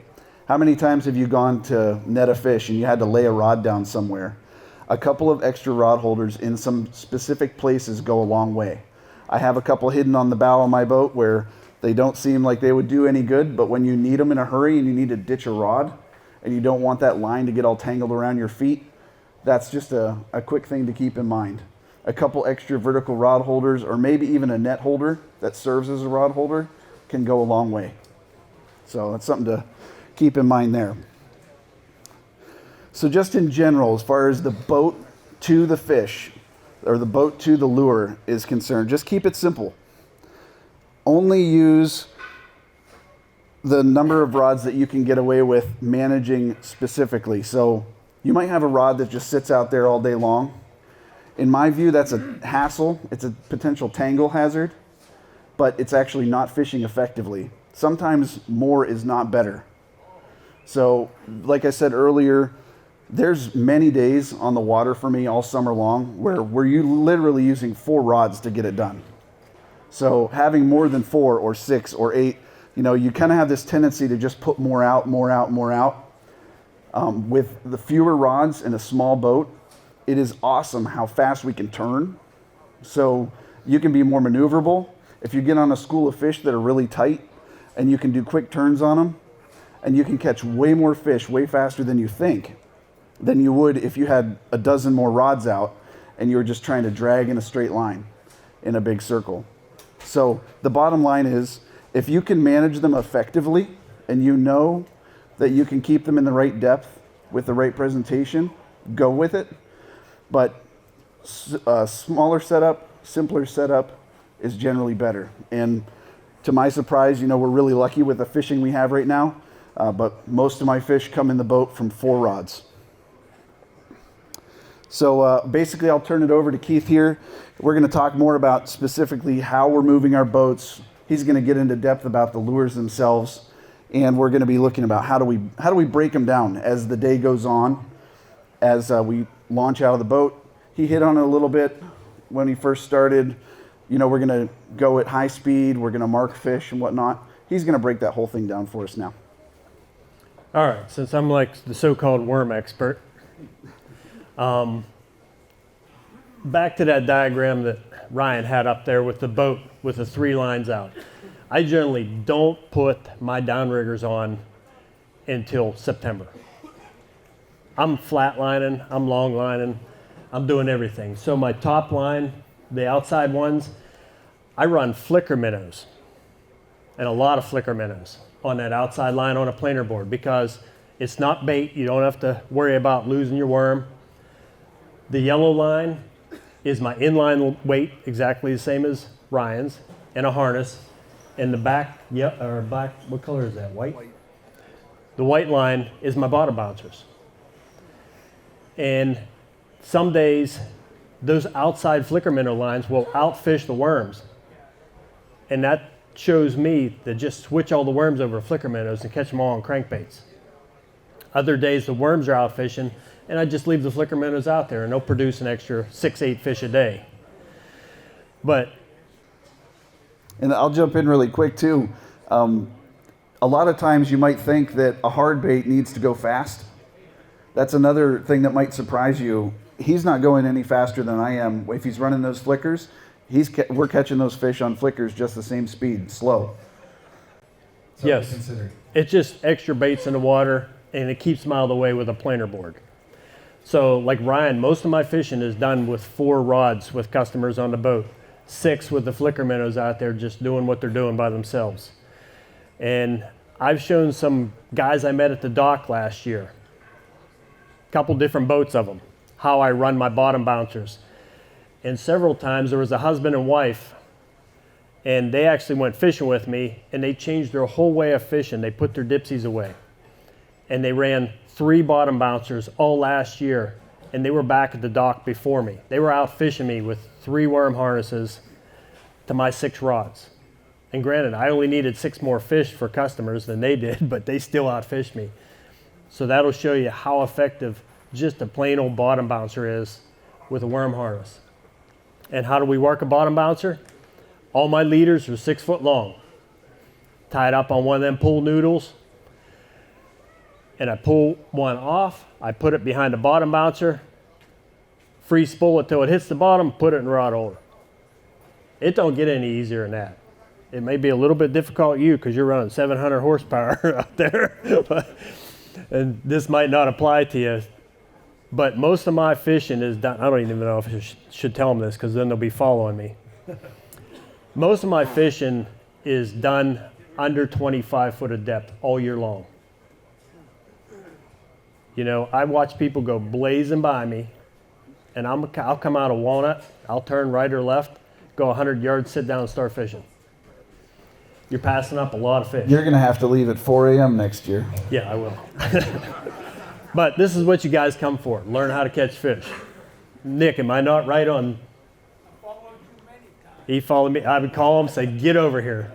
Speaker 1: How many times have you gone to net a fish and you had to lay a rod down somewhere? A couple of extra rod holders in some specific places go a long way. I have a couple hidden on the bow of my boat where they don't seem like they would do any good, but when you need them in a hurry and you need to ditch a rod and you don't want that line to get all tangled around your feet, that's just a quick thing to keep in mind. A couple extra vertical rod holders or maybe even a net holder that serves as a rod holder can go a long way. So that's something to keep in mind there. So just in general, as far as the boat to the fish or the boat to the lure is concerned, just keep it simple. Only use the number of rods that you can get away with managing specifically. So you might have a rod that just sits out there all day long. In my view, that's a hassle. It's a potential tangle hazard, but it's actually not fishing effectively. Sometimes more is not better. So like I said earlier, there's many days on the water for me all summer long where we're literally using 4 rods to get it done. So having more than 4 or 6 or 8, you know, you kind of have this tendency to just put more out. With the fewer rods in a small boat, it is awesome how fast we can turn. So you can be more maneuverable. If you get on a school of fish that are really tight and you can do quick turns on them, and you can catch way more fish way faster than you think, than you would if you had a dozen more rods out and you were just trying to drag in a straight line in a big circle. So the bottom line is, if you can manage them effectively and you know that you can keep them in the right depth with the right presentation, go with it. But a smaller setup, simpler setup is generally better. And to my surprise, you know, we're really lucky with the fishing we have right now, but most of my fish come in the boat from 4 rods. So basically, I'll turn it over to Keith here. We're going to talk more about specifically how we're moving our boats. He's going to get into depth about the lures themselves, and we're going to be looking about how do we break them down as the day goes on, as we launch out of the boat. He hit on it a little bit when he first started. You know, we're going to go at high speed. We're going to mark fish and whatnot. He's going to break that whole thing down for us now.
Speaker 2: All right, since I'm like the so-called worm expert, back to that diagram that Ryan had up there with the boat with the 3 lines out. I generally don't put my downriggers on until September. I'm flat lining, I'm long lining, I'm doing everything. So my top line, the outside ones, I run flicker minnows and a lot of flicker minnows on that outside line on a planer board because it's not bait. You don't have to worry about losing your worm. The yellow line is my inline weight, exactly the same as Ryan's, and a harness. And the back, black, what color is that? White? The white line is my bottom bouncers. And some days, those outside flicker minnow lines will outfish the worms. And that shows me to just switch all the worms over to flicker minnows and catch them all on crankbaits. Other days, the worms are out fishing, and I just leave the flicker minnows out there, and they'll produce an extra 6-8 fish a day.
Speaker 1: And I'll jump in really quick too. A lot of times you might think that a hard bait needs to go fast. That's another thing that might surprise you. He's not going any faster than I am. If he's running those flickers, we're catching those fish on flickers just the same speed, slow.
Speaker 2: Yes, it's just extra baits in the water, and it keeps them out of the way with a planer board. So like Ryan, most of my fishing is done with 4 rods with customers on the boat, 6 with the flicker minnows out there just doing what they're doing by themselves. And I've shown some guys I met at the dock last year, a couple different boats of them, how I run my bottom bouncers. And several times there was a husband and wife, and they actually went fishing with me, and they changed their whole way of fishing. They put their dipsies away, and they ran 3 bottom bouncers all last year, and they were back at the dock before me. They were out fishing me with 3 worm harnesses to my 6 rods. And granted, I only needed 6 more fish for customers than they did, but they still outfished me. So that'll show you how effective just a plain old bottom bouncer is with a worm harness. And how do we work a bottom bouncer? All my leaders are 6 foot long, tied up on one of them pool noodles, and I pull one off, I put it behind the bottom bouncer, free spool it till it hits the bottom, put it in the rod holder. It don't get any easier than that. It may be a little bit difficult for you because you're running 700 horsepower out there, and this might not apply to you. But most of my fishing is done. I don't even know if I should tell them this because then they'll be following me. Most of my fishing is done under 25 foot of depth all year long. You know, I watch people go blazing by me, and I'll come out of Walnut, I'll turn right or left, go 100 yards, sit down and start fishing. You're passing up a lot of fish.
Speaker 1: You're going to have to leave at 4 a.m. next year.
Speaker 2: Yeah, I will. But this is what you guys come for, learn how to catch fish. Nick, am I not right on? He followed me. I would call him, say, get over here.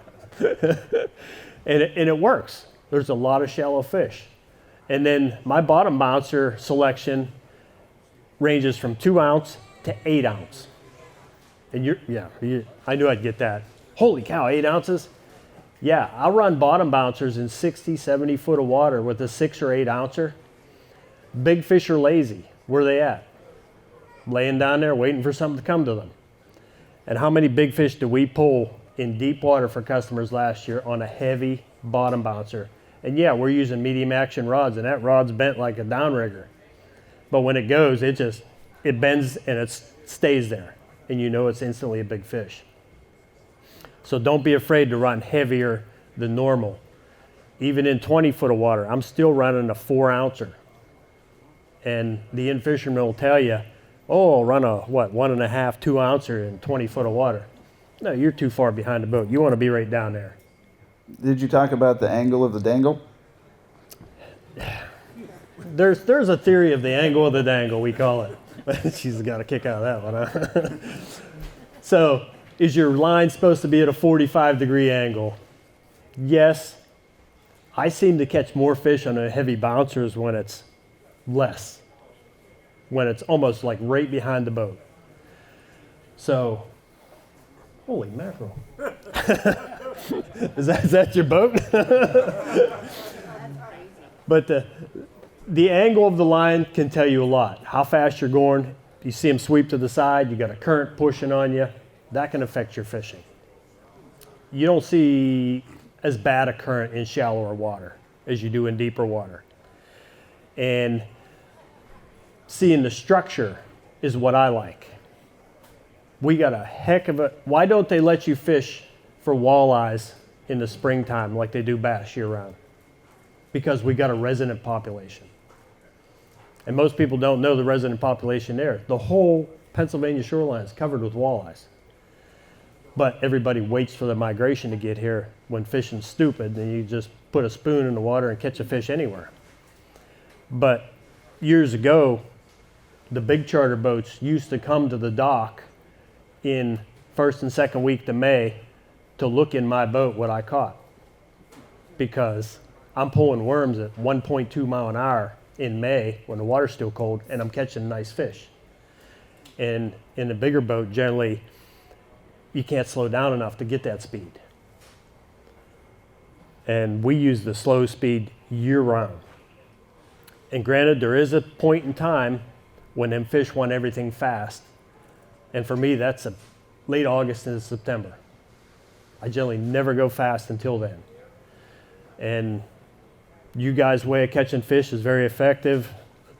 Speaker 2: and it works. There's a lot of shallow fish. And then my bottom bouncer selection ranges from 2 ounce to 8 ounce. And I knew I'd get that. Holy cow, 8 ounces? Yeah, I'll run bottom bouncers in 60, 70 foot of water with a 6 or 8 ouncer. Big fish are lazy. Where are they at? Laying down there waiting for something to come to them. And how many big fish did we pull in deep water for customers last year on a heavy bottom bouncer? And yeah, we're using medium action rods, and that rod's bent like a downrigger. But when it goes, it bends and it stays there. And you know it's instantly a big fish. So don't be afraid to run heavier than normal. Even in 20 foot of water, I'm still running a 4 ouncer. And the in-fisherman will tell you, oh, I'll run a 1.5, 2 ouncer in 20 foot of water. No, you're too far behind the boat. You want to be right down there.
Speaker 1: Did you talk about the angle of the dangle?
Speaker 2: There's a theory of the angle of the dangle, we call it. She's got a kick out of that one, huh? So, is your line supposed to be at a 45-degree angle? Yes. I seem to catch more fish on the heavy bouncers when it's less, when it's almost like right behind the boat. So, holy mackerel. Is that your boat? But the angle of the line can tell you a lot. How fast you're going. You see them sweep to the side, you got a current pushing on you. That can affect your fishing. You don't see as bad a current in shallower water as you do in deeper water. And seeing the structure is what I like. we got a heck of a, why don't they let you fish for walleyes in the springtime like they do bass year round? Because we got a resident population. And most people don't know the resident population there. The whole Pennsylvania shoreline is covered with walleyes. But everybody waits for the migration to get here when fishing's stupid, and you just put a spoon in the water and catch a fish anywhere. But years ago, the big charter boats used to come to the dock in first and second week to May to look in my boat what I caught. Because I'm pulling worms at 1.2 mile an hour in May when the water's still cold, and I'm catching nice fish. And in the bigger boat, generally, you can't slow down enough to get that speed. And we use the slow speed year round. And granted, there is a point in time when them fish want everything fast. And for me, that's late August into September. I generally never go fast until then. And you guys' way of catching fish is very effective.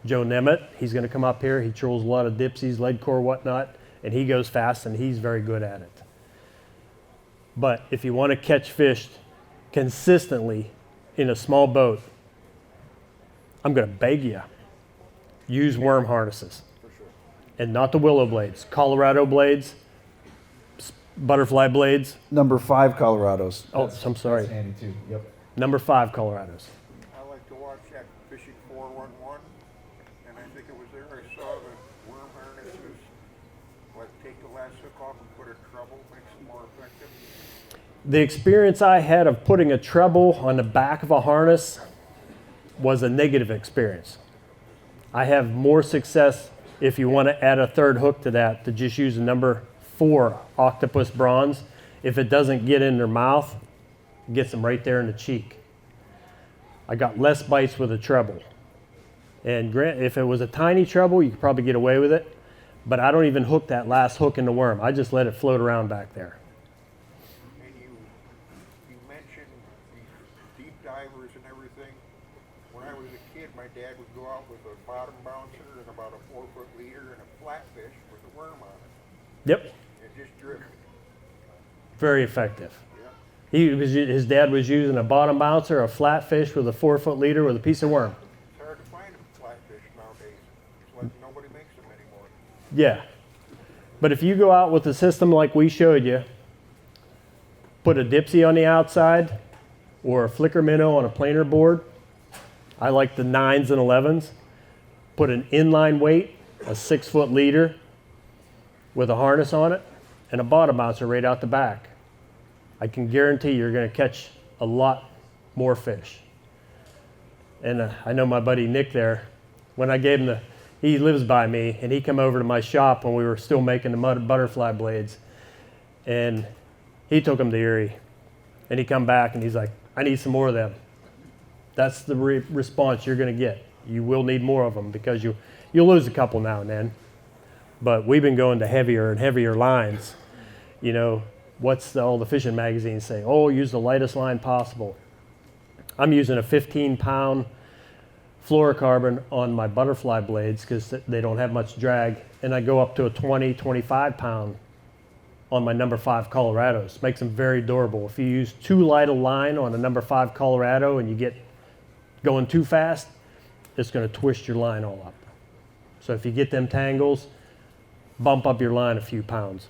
Speaker 2: Joe Nemeth, he's going to come up here. He trolls a lot of dipsies, lead core, whatnot, and he goes fast, and he's very good at it. But if you want to catch fish consistently in a small boat, I'm going to beg you, use worm harnesses. And not the willow blades, Colorado blades, butterfly blades.
Speaker 1: Number 5 Colorados.
Speaker 2: Oh, I'm sorry.
Speaker 10: That's handy too. Yep.
Speaker 2: Number 5 Colorados.
Speaker 6: I like to watch that Fishing 411, and I think it was there I saw the worm harnesses, like take the last hook off and put a treble, makes it more effective.
Speaker 2: The experience I had of putting a treble on the back of a harness was a negative experience. I have more success if you want to add a third hook to that, to just use a number 4 octopus bronze. If it doesn't get in their mouth, it gets them right there in the cheek. I got less bites with a treble. And if it was a tiny treble, you could probably get away with it, but I don't even hook that last hook in the worm. I just let it float around back there.
Speaker 6: And you mentioned these deep divers and everything. When I was a kid, my dad would go out with a bottom bouncer and about a 4-foot leader and a flatfish with a worm on it.
Speaker 2: Yep.
Speaker 6: It just drifted.
Speaker 2: Very effective.
Speaker 6: Yeah.
Speaker 2: His dad was using a bottom bouncer, a flatfish with a 4-foot leader with a piece of worm.
Speaker 6: It's hard to find a flatfish nowadays. It's like nobody makes them anymore.
Speaker 2: Yeah. But if you go out with a system like we showed you, put a dipsy on the outside or a flicker minnow on a planer board. I like the 9s and 11s. Put an inline weight, a 6-foot leader with a harness on it, and a bottom bouncer right out the back. I can guarantee you're going to catch a lot more fish. And I know my buddy Nick there, when I gave him he lives by me, and he come over to my shop when we were still making the butterfly blades, and he took them to Erie, and he come back and he's like, I need some more of them. That's the response you're going to get. You will need more of them because you'll lose a couple now and then. But we've been going to heavier and heavier lines. You know, all the fishing magazines say? Oh, use the lightest line possible. I'm using a 15-pound fluorocarbon on my butterfly blades because they don't have much drag. And I go up to a 20, 25-pound on my number 5 Colorados. Makes them very durable. If you use too light a line on a number 5 Colorado and you get going too fast, it's going to twist your line all up. So if you get them tangles, bump up your line a few pounds.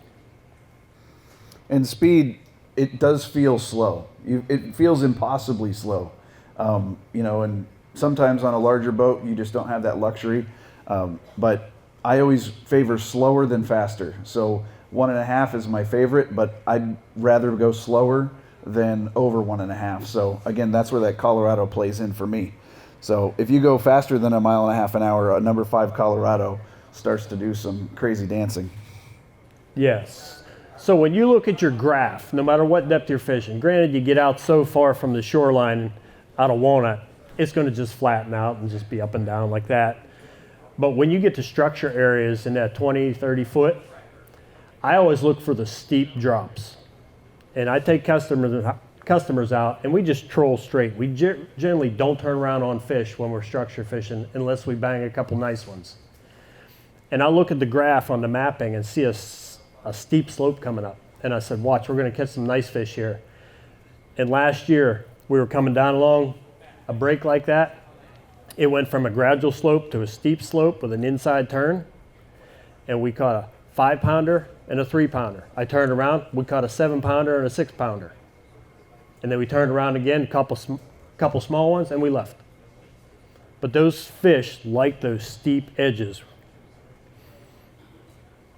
Speaker 1: And speed, it does feel slow. It feels impossibly slow. You know, and sometimes on a larger boat, you just don't have that luxury. But I always favor slower than faster. So 1.5 is my favorite, but I'd rather go slower than over 1.5. So again, that's where that Colorado plays in for me. So if you go faster than 1.5 miles an hour, a number 5 Colorado starts to do some crazy dancing.
Speaker 2: Yes. So when you look at your graph, no matter what depth you're fishing, granted you get out so far from the shoreline out of Walnut, it's going to just flatten out and just be up and down like that. But when you get to structure areas in that 20, 30 foot, I always look for the steep drops. And I take customers out and we just troll straight. We generally don't turn around on fish when we're structure fishing unless we bang a couple nice ones. And I look at the graph on the mapping and see a a steep slope coming up. And I said, watch, we're going to catch some nice fish here. And last year, we were coming down along a break like that. It went from a gradual slope to a steep slope with an inside turn. And we caught a 5-pounder and a 3-pounder. I turned around, we caught a 7-pounder and a 6-pounder. And then we turned around again, couple small ones, and we left. But those fish like those steep edges.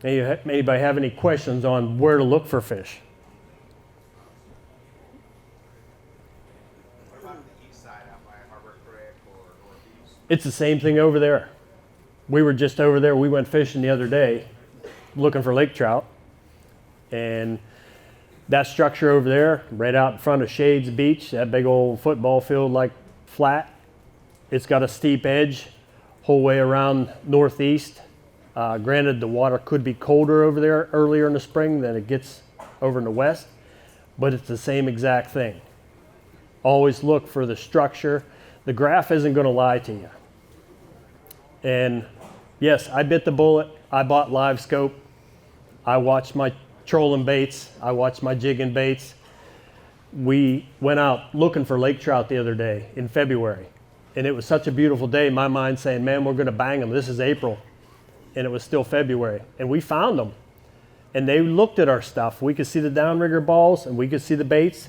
Speaker 2: Anybody have any questions on where to look for fish?
Speaker 9: What about the east side out by Harbor Creek or northeast?
Speaker 2: It's the same thing over there. We were just over there. We went fishing the other day looking for lake trout. And that structure over there, right out in front of Shades Beach, that big old football field like flat, it's got a steep edge whole way around northeast. Granted, the water could be colder over there earlier in the spring than it gets over in the west, but it's the same exact thing. Always look for the structure. The graph isn't going to lie to you. And yes, I bit the bullet. I bought live scope. I watched my trolling baits. I watched my jigging baits. We went out looking for lake trout the other day in February. And it was such a beautiful day. My mind saying, man, we're going to bang them. This is April. And it was still February. And we found them. And they looked at our stuff. We could see the downrigger balls and we could see the baits.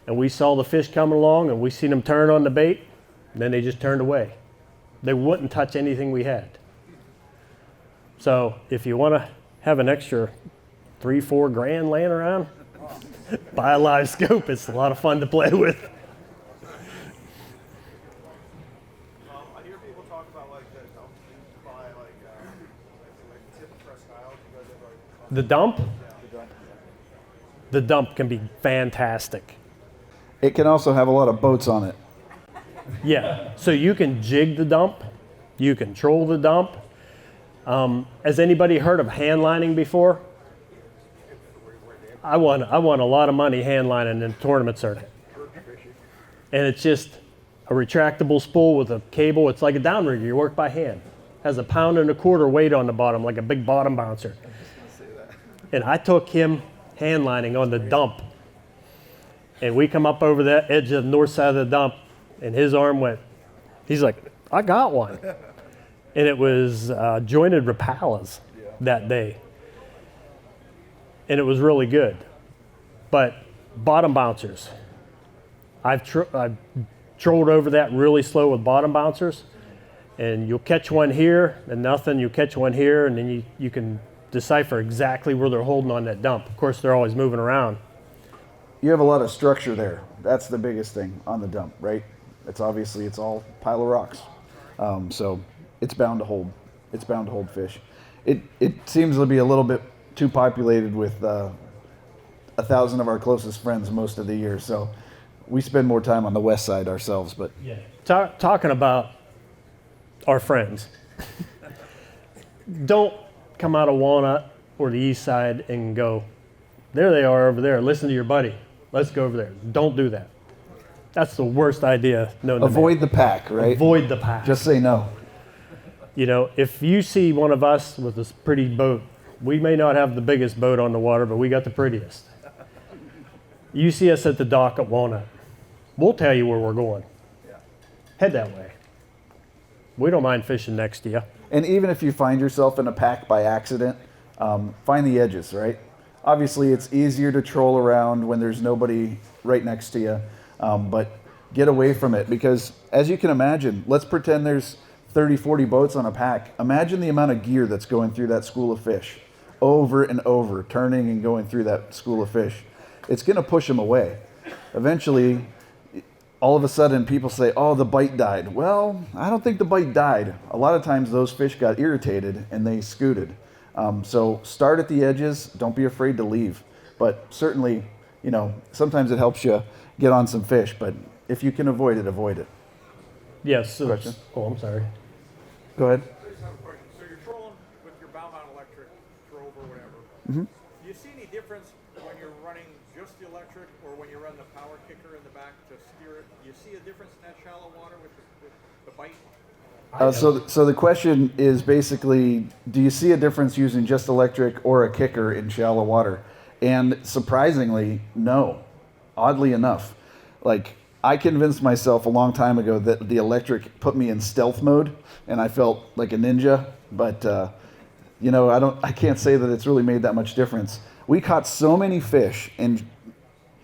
Speaker 2: And we saw the fish coming along and we seen them turn on the bait. And then they just turned away. They wouldn't touch anything we had. So if you want to have an extra $3-4 grand laying around, buy a live scope. It's a lot of fun to play with.
Speaker 9: I hear people talk about like the dump by like tip Presque Isle. You guys ever like
Speaker 2: The dump?
Speaker 9: yeah.
Speaker 2: The dump can be fantastic.
Speaker 1: It can also have a lot of boats on it.
Speaker 2: Yeah, so you can jig the dump, you can troll the dump. Has anybody heard of hand lining before? I won a lot of money hand lining in the tournament circuit. And it's just a retractable spool with a cable. It's like a downrigger. You work by hand. Has 1.25 pounds weight on the bottom, like a big bottom bouncer. And I took him hand lining on the dump. And we come up over that edge of the north side of the dump, and his arm went, he's like, I got one. And it was jointed Rapalas that day. And it was really good. But bottom bouncers, I've trolled over that really slow with bottom bouncers, and you'll catch one here and nothing, you'll catch one here, and then you can decipher exactly where they're holding on that dump. Of course, they're always moving around.
Speaker 1: You have a lot of structure there. That's the biggest thing on the dump, right? It's all pile of rocks. So it's bound to hold. It's bound to hold fish. It seems to be a little bit too populated with 1,000 of our closest friends most of the year. So we spend more time on the west side ourselves. But
Speaker 2: Yeah. Talking about our friends, don't come out of Walnut or the east side and go, there they are over there. Listen to your buddy. Let's go over there. Don't do that. That's the worst idea known to man.
Speaker 1: avoid the pack, right?
Speaker 2: Avoid the pack.
Speaker 1: Just say no.
Speaker 2: You know, if you see one of us with this pretty boat, we may not have the biggest boat on the water, but we got the prettiest. You see us at the dock at Walnut, we'll tell you where we're going. Head that way. We don't mind fishing next to you.
Speaker 1: And even if you find yourself in a pack by accident, find the edges, right? Obviously, it's easier to troll around when there's nobody right next to you, but get away from it because, as you can imagine, let's pretend there's 30, 40 boats on a pack. Imagine the amount of gear that's going through that school of fish over and over, turning and going through that school of fish. It's going to push them away. Eventually, all of a sudden, people say, oh, the bite died. Well, I don't think the bite died. A lot of times, those fish got irritated and they scooted. So start at the edges. Don't be afraid to leave. But certainly, you know, sometimes it helps you get on some fish. But if you can avoid it, avoid it.
Speaker 2: Yes.
Speaker 1: Question?
Speaker 2: Oh, I'm sorry.
Speaker 1: Go ahead.
Speaker 7: I just have a question. So you're trolling with your bow mount electric trove or whatever.
Speaker 1: Mhm.
Speaker 7: Do you see any difference when you're running just the electric or when you run the power kicker in the back to steer it? Do you see a difference in that shallow water with the bite?
Speaker 1: So the question is basically, do you see a difference using just electric or a kicker in shallow water? And surprisingly, no. Oddly enough, like I convinced myself a long time ago that the electric put me in stealth mode, and I felt like a ninja. But you know, I can't say that it's really made that much difference. We caught so many fish in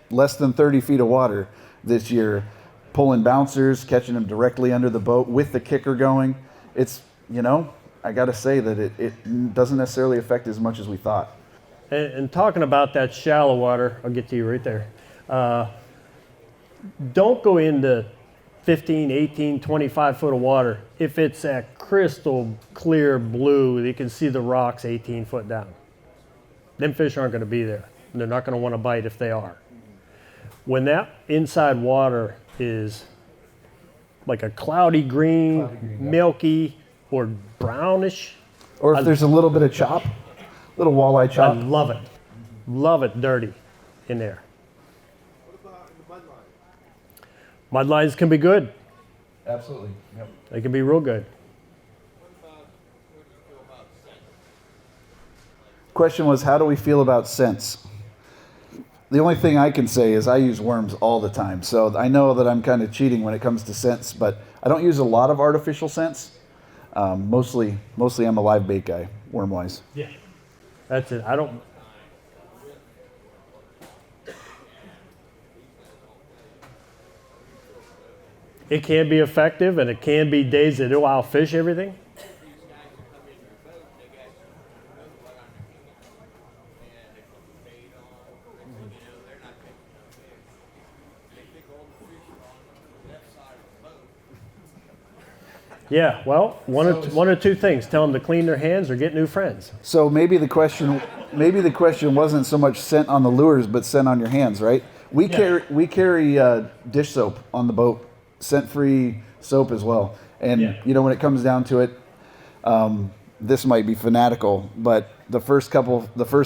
Speaker 1: less than 30 feet of water this year, pulling bouncers, catching them directly under the boat with the kicker going. It's, you know, I got to say that it doesn't necessarily affect as much as we thought.
Speaker 2: And talking about that shallow water, I'll get to you right there. Don't go into 15, 18, 25 foot of water if it's that crystal clear blue. You can see the rocks 18 foot down. Them fish aren't going to be there. They're not going to want to bite if they are. When that inside water is like a cloudy green, milky, or brownish.
Speaker 1: Or if there's a little bit of chop, little walleye
Speaker 2: I
Speaker 1: chop.
Speaker 2: love it. Love it dirty in there.
Speaker 7: What about in the mud line?
Speaker 2: Mud lines can be good.
Speaker 1: Absolutely. Yep.
Speaker 2: They can be real good.
Speaker 1: Question was, how do we feel about scents? The only thing I can say is I use worms all the time. So I know that I'm kind of cheating when it comes to scents, but I don't use a lot of artificial scents. Mostly I'm a live bait guy, worm-wise.
Speaker 2: Yeah. That's it. I don't. It can be effective, and it can be days that it'll outfish everything. Yeah, well, one or two things. Tell them to clean their hands or get new friends.
Speaker 1: So maybe the question wasn't so much scent on the lures, but scent on your hands, right? We carry dish soap on the boat, scent-free soap as well. And you know, when it comes down to it, this might be fanatical, but the first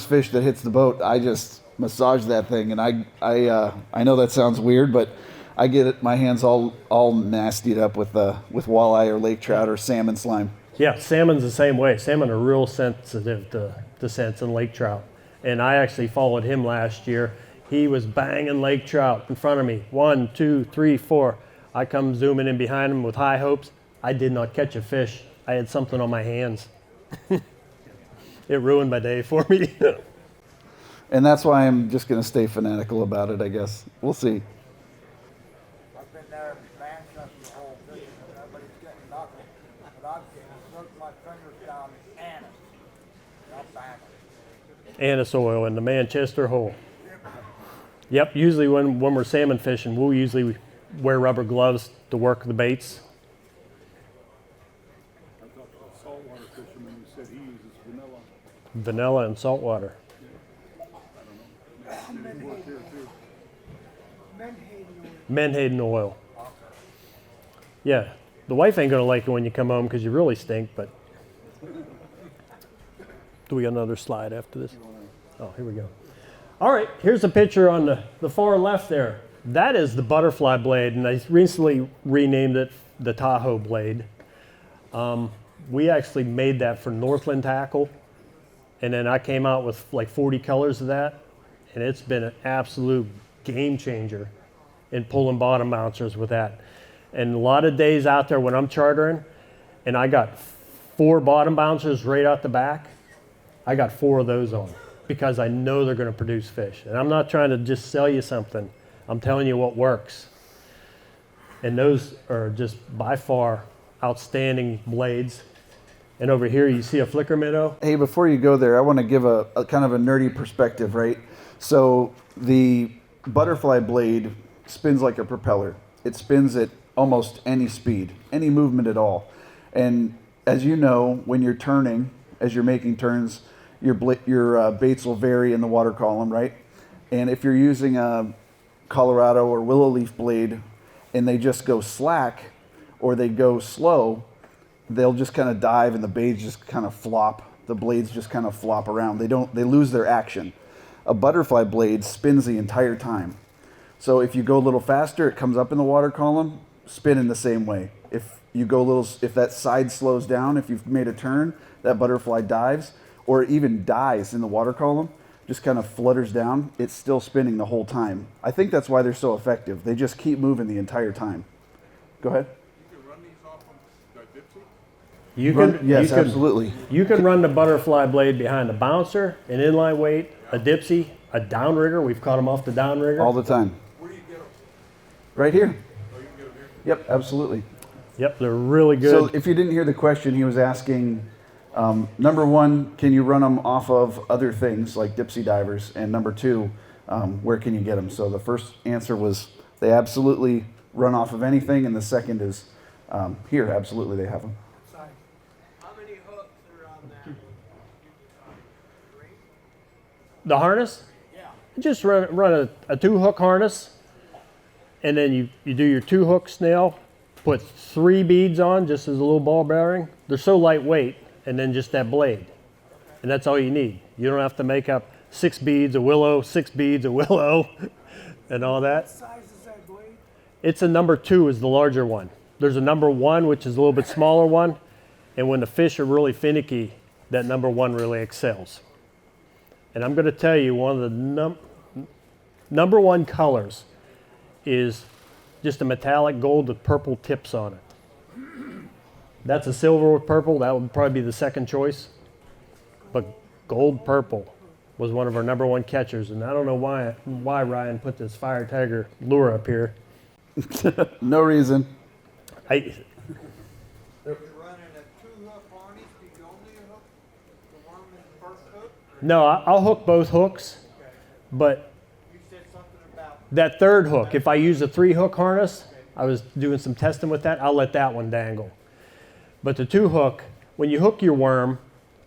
Speaker 1: fish that hits the boat, I just massage that thing, and I know that sounds weird, but I get my hands all nastied up with walleye or lake trout or salmon slime.
Speaker 2: Yeah, salmon's the same way. Salmon are real sensitive to scents and lake trout. And I actually followed him last year. He was banging lake trout in front of me. 1, 2, 3, 4. I come zooming in behind him with high hopes. I did not catch a fish. I had something on my hands. It ruined my day for me.
Speaker 1: And that's why I'm just going to stay fanatical about it, I guess. We'll see.
Speaker 4: I've been there Manchester the whole fishing, and everybody's getting nothing. But I've soaked my fingers down in anise. I'll bang it.
Speaker 2: Anise oil in the Manchester hole. Yep, usually when we're salmon fishing, we'll usually wear rubber gloves to work the baits.
Speaker 8: I thought the saltwater fisherman who said he uses vanilla.
Speaker 2: Vanilla and salt water.
Speaker 8: Maybe work here too.
Speaker 2: Menhaden oil. Yeah, the wife ain't gonna like it when you come home because you really stink, but. Do we got another slide after this? Oh, here we go. All right, here's a picture on the far left there. That is the butterfly blade, and I recently renamed it the Tahoe blade. We actually made that for Northland tackle, and then I came out with like 40 colors of that, and it's been an absolute game changer in pulling bottom bouncers with that. And a lot of days out there when I'm chartering, and I got 4 bottom bouncers right out the back, I got 4 of those on because I know they're going to produce fish. And I'm not trying to just sell you something. I'm telling you what works. And those are just by far outstanding blades. And over here you see a flicker minnow.
Speaker 1: Hey, before you go there, I want to give a kind of a nerdy perspective, right? So the butterfly blade spins like a propeller. It spins at almost any speed, any movement at all. And as you know, when you're turning, as you're making turns, your baits will vary in the water column, right? And if you're using a Colorado or willow leaf blade and they just go slack or they go slow, they'll just kind of dive and the blades just kind of flop. The blades just kind of flop around. They lose their action. A butterfly blade spins the entire time. So if you go a little faster, it comes up in the water column, spin in the same way. if you go a little, if that side slows down, if you've made a turn, that butterfly dives or even dies in the water column, just kind of flutters down, it's still spinning the whole time. I think that's why they're so effective. They just keep moving the entire time. Go ahead.
Speaker 7: You can run these off on the dipsy?
Speaker 2: You can,
Speaker 1: Yes,
Speaker 2: you can,
Speaker 1: absolutely.
Speaker 2: You can run the butterfly blade behind a bouncer, an inline weight, a dipsy, a downrigger. We've caught them off the downrigger.
Speaker 1: All the time.
Speaker 7: Where do you get them?
Speaker 1: Right here.
Speaker 7: Oh, you can get them here?
Speaker 1: Yep, absolutely.
Speaker 2: Yep, they're really good.
Speaker 1: So if you didn't hear the question, he was asking, number one, can you run them off of other things like dipsy divers? And number two, where can you get them? So the first answer was they absolutely run off of anything. And the second is here, absolutely they have them.
Speaker 5: How many hooks are on that?
Speaker 2: The harness?
Speaker 5: Yeah.
Speaker 2: Just run a 2-hook harness, and then you do your 2-hook snail, put 3 beads on just as a little ball bearing. They're so lightweight, and then just that blade. And that's all you need. You don't have to make up 6 beads of willow, 6 beads of willow, and all that.
Speaker 3: What size is that blade?
Speaker 2: It's a number 2 is the larger one. There's a number 1, which is a little bit smaller one, and when the fish are really finicky, that number 1 really excels. And I'm going to tell you, one of the number 1 colors is just a metallic gold with purple tips on it. That's a silver with purple. That would probably be the second choice. But gold purple was one of our number 1 catchers. And I don't know why Ryan put this fire tiger lure up here.
Speaker 1: No reason.
Speaker 4: If you're running a 2-hook harness, do you only hook the worm in the first hook?
Speaker 2: No, I'll hook both hooks. But
Speaker 4: You said something about
Speaker 2: that 3rd hook, if I use a 3-hook harness, I was doing some testing with that, I'll let that one dangle. But the 2-hook, when you hook your worm,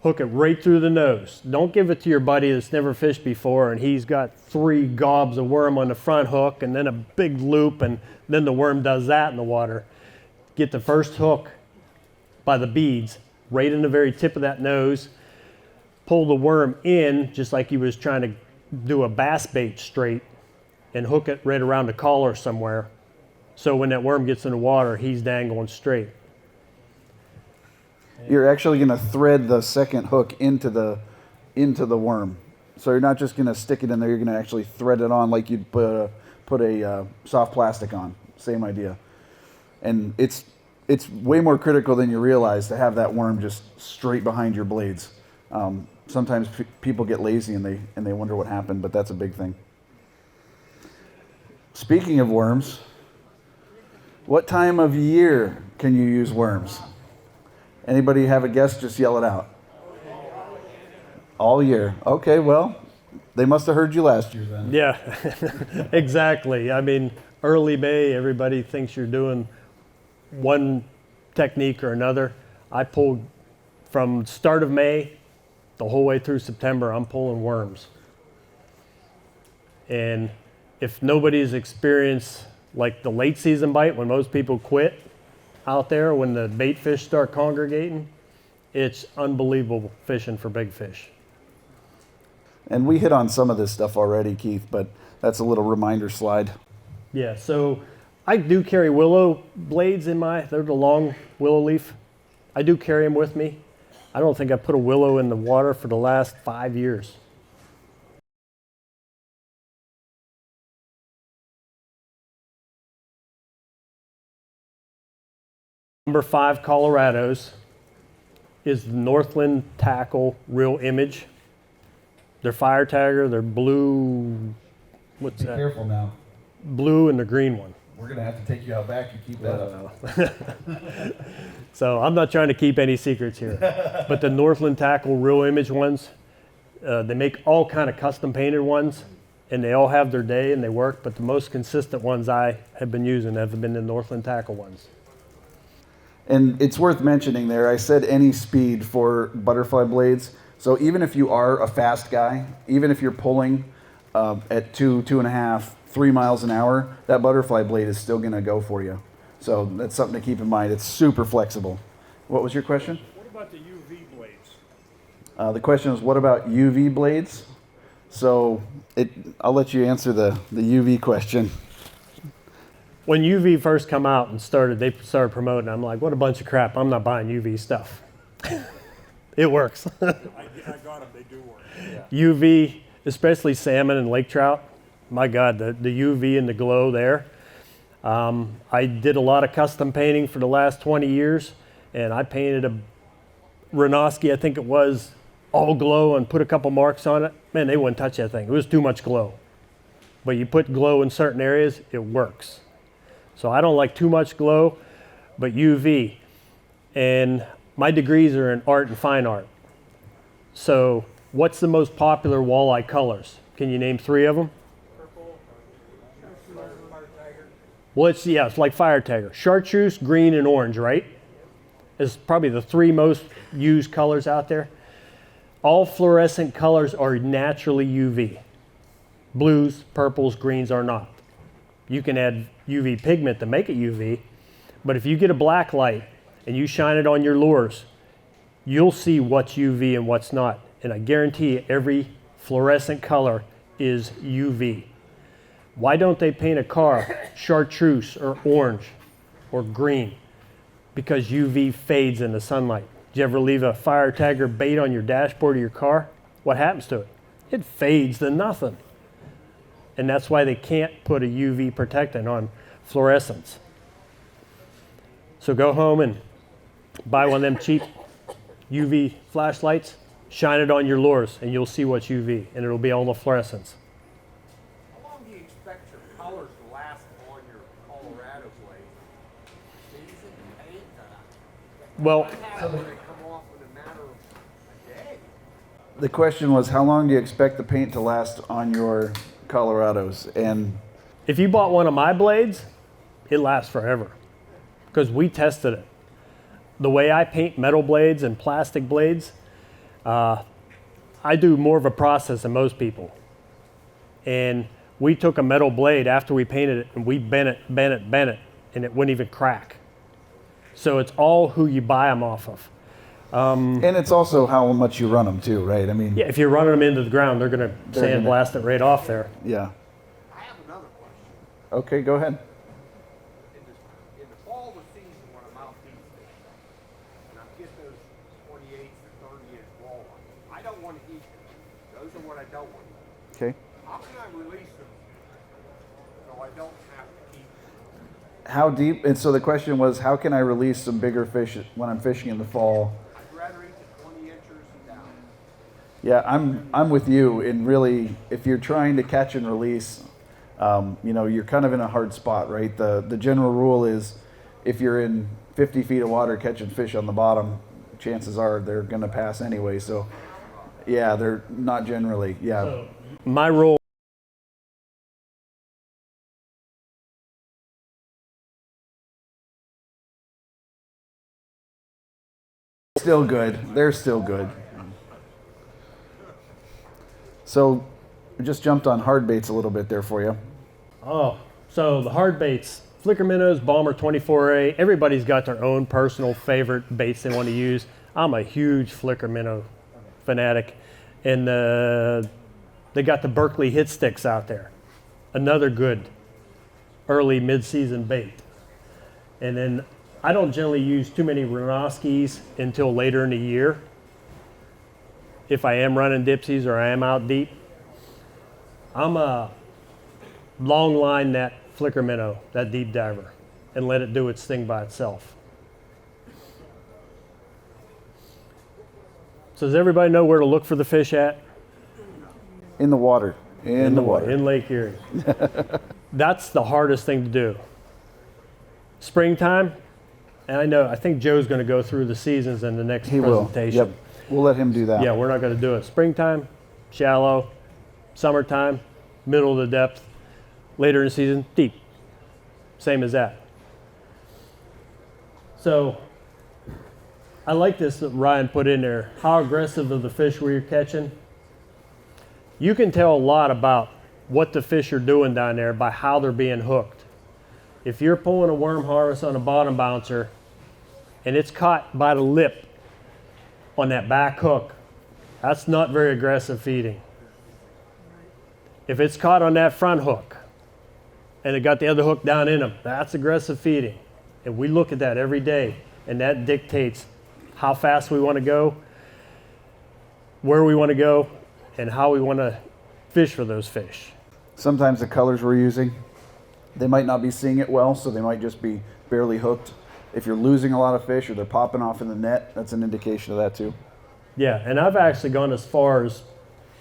Speaker 2: hook it right through the nose. Don't give it to your buddy that's never fished before and he's got 3 gobs of worm on the front hook and then a big loop and then the worm does that in the water. Get the first hook by the beads right in the very tip of that nose, pull the worm in just like you was trying to do a bass bait straight and hook it right around the collar somewhere. So when that worm gets in the water, he's dangling straight.
Speaker 1: You're actually going to thread the second hook into the worm. So you're not just going to stick it in there. You're going to actually thread it on like you'd put a soft plastic on. Same idea. And it's way more critical than you realize to have that worm just straight behind your blades. Sometimes people get lazy and they wonder what happened, but that's a big thing. Speaking of worms, what time of year can you use worms? Anybody have a guess? Just yell it out. All year. Okay, well, they must have heard you last year then.
Speaker 2: Yeah, exactly. I mean, early May, everybody thinks you're doing one technique or another. I pulled from start of May the whole way through September, I'm pulling worms. And if nobody's experienced like the late season bite when most people quit out there, when the bait fish start congregating, it's unbelievable fishing for big fish.
Speaker 1: And we hit on some of this stuff already, Keith, but that's a little reminder slide.
Speaker 2: Yeah, so I do carry willow blades they're the long willow leaf. I do carry them with me. I don't think I put a willow in the water for the last 5 years. Number 5 Colorados is the Northland Tackle Real Image. They're fire tagger, they're blue, what's that?
Speaker 1: Careful now.
Speaker 2: Blue and the green one.
Speaker 1: We're going to have to take you out back and keep that up.
Speaker 2: So I'm not trying to keep any secrets here. But the Northland Tackle Real Image ones, they make all kind of custom painted ones, and they all have their day and they work, but the most consistent ones I have been using have been the Northland Tackle ones.
Speaker 1: And it's worth mentioning there, I said any speed for butterfly blades. So even if you are a fast guy, even if you're pulling at 2.5, 3 miles an hour, that butterfly blade is still going to go for you. So that's something to keep in mind. It's super flexible. What was your question?
Speaker 8: What about the UV blades?
Speaker 1: The question was, what about UV blades? So I'll let you answer the UV question.
Speaker 2: When UV first come out and they started promoting, I'm like, what a bunch of crap. I'm not buying UV stuff. It works.
Speaker 3: I got them, they do work.
Speaker 2: UV, especially salmon and lake trout. My God, the UV and the glow there. I did a lot of custom painting for the last 20 years, and I painted a Renoski, I think it was, all glow and put a couple marks on it. Man, they wouldn't touch that thing. It was too much glow. But you put glow in certain areas, it works. So I don't like too much glow, but UV. And my degrees are in art and fine art. So what's the most popular walleye colors? Can you name 3 of them? Well, it's like fire tiger. Chartreuse, green, and orange, right? Is probably the 3 most used colors out there. All fluorescent colors are naturally UV. Blues, purples, greens are not. You can add UV pigment to make it UV, but if you get a black light and you shine it on your lures, you'll see what's UV and what's not. And I guarantee you every fluorescent color is UV. Why don't they paint a car chartreuse or orange or green? Because UV fades in the sunlight. Did you ever leave a fire tagger bait on your dashboard of your car? What happens to it? It fades to nothing. And that's why they can't put a UV protectant on fluorescents. So go home and buy one of them cheap UV flashlights, shine it on your lures, and you'll see what's UV, and it'll be all the fluorescents.
Speaker 7: How long do you expect your colors to last on your Colorado blade?
Speaker 4: Season 8,
Speaker 2: Well,
Speaker 7: How do they come off in a matter of a day?
Speaker 1: The question was, how long do you expect the paint to last on your Colorados? And
Speaker 2: if you bought one of my blades, it lasts forever because we tested it. The way I paint metal blades and plastic blades, I do more of a process than most people. And we took a metal blade after we painted it and we bent it, and it wouldn't even crack. So it's all who you buy them off of.
Speaker 1: and it's also how much you run them too, right? I mean,
Speaker 2: Yeah, if you're running them into the ground, they're going to sandblast it right off there.
Speaker 1: yeah.
Speaker 7: I have another question.
Speaker 1: Okay, go ahead.
Speaker 7: In the fall of the season when I'm out deep fishing, and I'm getting those 28 to 30 inch walleye, I don't want to eat them. Those are what I don't want to eat.
Speaker 1: Okay.
Speaker 7: How can I release them so I don't have to keep them?
Speaker 1: How deep? And so the question was, how can I release some bigger fish when I'm fishing in the fall?
Speaker 7: I'd rather eat the 20 inchers and down.
Speaker 1: Yeah, I'm with you. And really, if you're trying to catch and release, you're kind of in a hard spot, right? The general rule is, if you're in 50 feet of water catching fish on the bottom, chances are they're going to pass anyway. So, yeah, they're not generally. Yeah.
Speaker 2: So my rule.
Speaker 1: Still good. They're still good. So, we just jumped on hard baits a little bit there for you.
Speaker 2: Oh, so the hard baits, flicker minnows, Bomber 24A, everybody's got their own personal favorite baits they want to use. I'm a huge flicker minnow fanatic. And they got the Berkeley hit sticks out there. Another good early mid-season bait. And then I don't generally use too many Renoskis until later in the year. If I am running dipsies or I am out deep, I'm a long line that flicker minnow, that deep diver, and let it do its thing by itself. So does everybody know where to look for the fish at?
Speaker 1: In the water. In the water.
Speaker 2: In Lake Erie. That's the hardest thing to do. Springtime, and I think Joe's going to go through the seasons in the next
Speaker 1: He will.
Speaker 2: presentation.
Speaker 1: Yep. We'll let him do that.
Speaker 2: Yeah, we're not going to do it. Springtime, shallow. Summertime, middle of the depth. Later in the season, deep. Same as that. So I like this that Ryan put in there. How aggressive are the fish where you're catching? You can tell a lot about what the fish are doing down there by how they're being hooked. If you're pulling a worm harvest on a bottom bouncer and it's caught by the lip on that back hook, that's not very aggressive feeding. If it's caught on that front hook, and it got the other hook down in them. That's aggressive feeding. And we look at that every day, and that dictates how fast we want to go, where we want to go, and how we want to fish for those fish.
Speaker 1: Sometimes the colors we're using, they might not be seeing it well, so they might just be barely hooked. If you're losing a lot of fish or they're popping off in the net, that's an indication of that too.
Speaker 2: Yeah, and I've actually gone as far as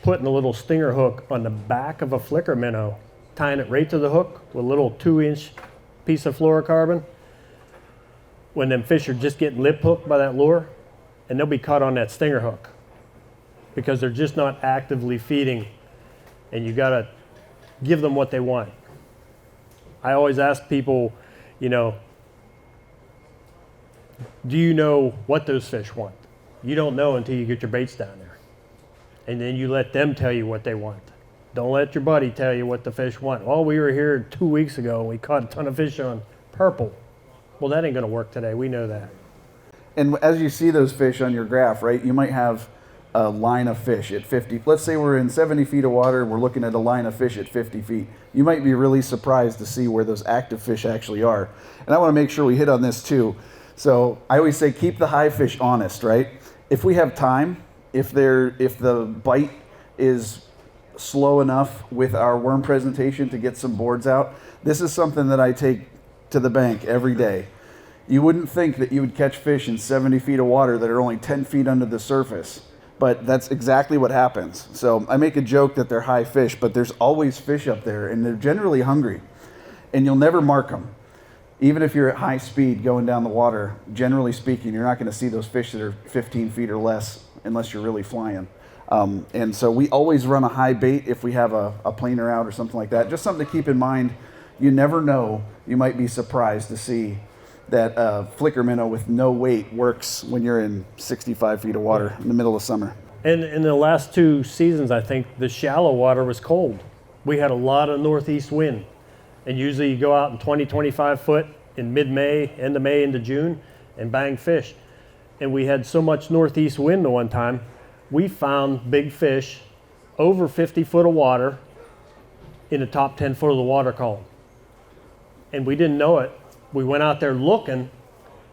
Speaker 2: putting a little stinger hook on the back of a flicker minnow, tying it right to the hook with a little 2-inch piece of fluorocarbon. When them fish are just getting lip hooked by that lure, and they'll be caught on that stinger hook because they're just not actively feeding, and you gotta give them what they want. I always ask people, you know, do you know what those fish want? You don't know until you get your baits down there. And then you let them tell you what they want. Don't let your buddy tell you what the fish want. Well, we were here 2 weeks ago and we caught a ton of fish on purple. Well, that ain't gonna work today, we know that.
Speaker 1: And as you see those fish on your graph, right, you might have a line of fish at 50. Let's say we're in 70 feet of water, we're looking at a line of fish at 50 feet. You might be really surprised to see where those active fish actually are. And I wanna make sure we hit on this too. So I always say keep the high fish honest, right? If we have time, if the bite is slow enough with our worm presentation to get some boards out, this is something that I take to the bank every day. You wouldn't think that you would catch fish in 70 feet of water that are only 10 feet under the surface, but that's exactly what happens. So I make a joke that they're high fish, but there's always fish up there and they're generally hungry, and you'll never mark them. Even if you're at high speed going down the water, generally speaking, you're not going to see those fish that are 15 feet or less unless you're really flying. And so we always run a high bait if we have a planer out or something like that. Just something to keep in mind. You never know. You might be surprised to see that flicker minnow with no weight works when you're in 65 feet of water in the middle of summer.
Speaker 2: And in the last 2 seasons, I think the shallow water was cold. We had a lot of northeast wind. And usually you go out in 20, 25 foot in mid-May, end of May into June, and bang fish. And we had so much northeast wind at one time, we found big fish over 50 foot of water in the top 10 foot of the water column. And we didn't know it. We went out there looking,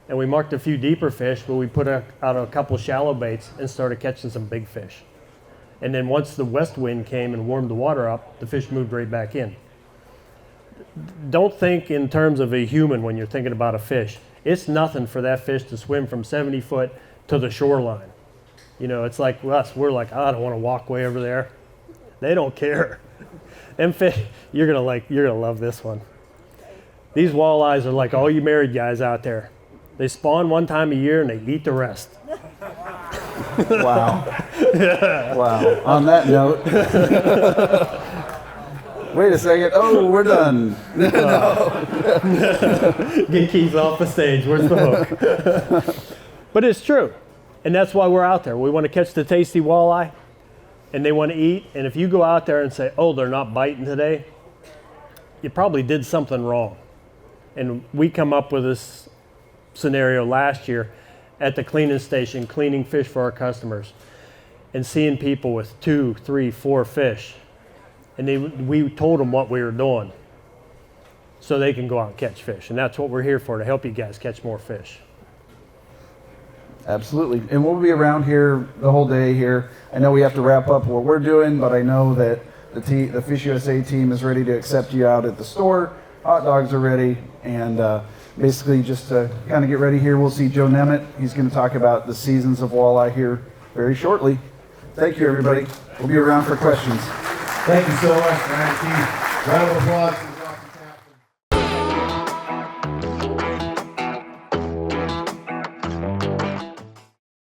Speaker 2: and we marked a few deeper fish, but we put out a couple shallow baits and started catching some big fish. And then once the west wind came and warmed the water up, the fish moved right back in. Don't think in terms of a human when you're thinking about a fish. It's nothing for that fish to swim from 70 foot to the shoreline. You know, it's like us, we're like, I don't want to walk way over there. They don't care. Them fish, you're gonna love this one. These walleyes are like all you married guys out there. They spawn one time a year and they eat the rest.
Speaker 1: Wow. Wow. On that note, wait a second. Oh, we're done.
Speaker 2: Get Keith off the stage. Where's the hook? But it's true. And that's why we're out there. We want to catch the tasty walleye, and they want to eat. And if you go out there and say, oh, they're not biting today, you probably did something wrong. And we come up with this scenario last year at the cleaning station, cleaning fish for our customers, and seeing people with 2, 3, 4 fish. And we told them what we were doing so they can go out and catch fish. And that's what we're here for, to help you guys catch more fish.
Speaker 1: Absolutely. And we'll be around here the whole day here. I know we have to wrap up what we're doing, but I know that the FishUSA team is ready to accept you out at the store. Hot dogs are ready. And basically just to kind of get ready here, we'll see Joe Nemeth. He's going to talk about the seasons of walleye here very shortly. Thank you, everybody. We'll be around for questions.
Speaker 10: Thank you so much, Frankie. Round of applause.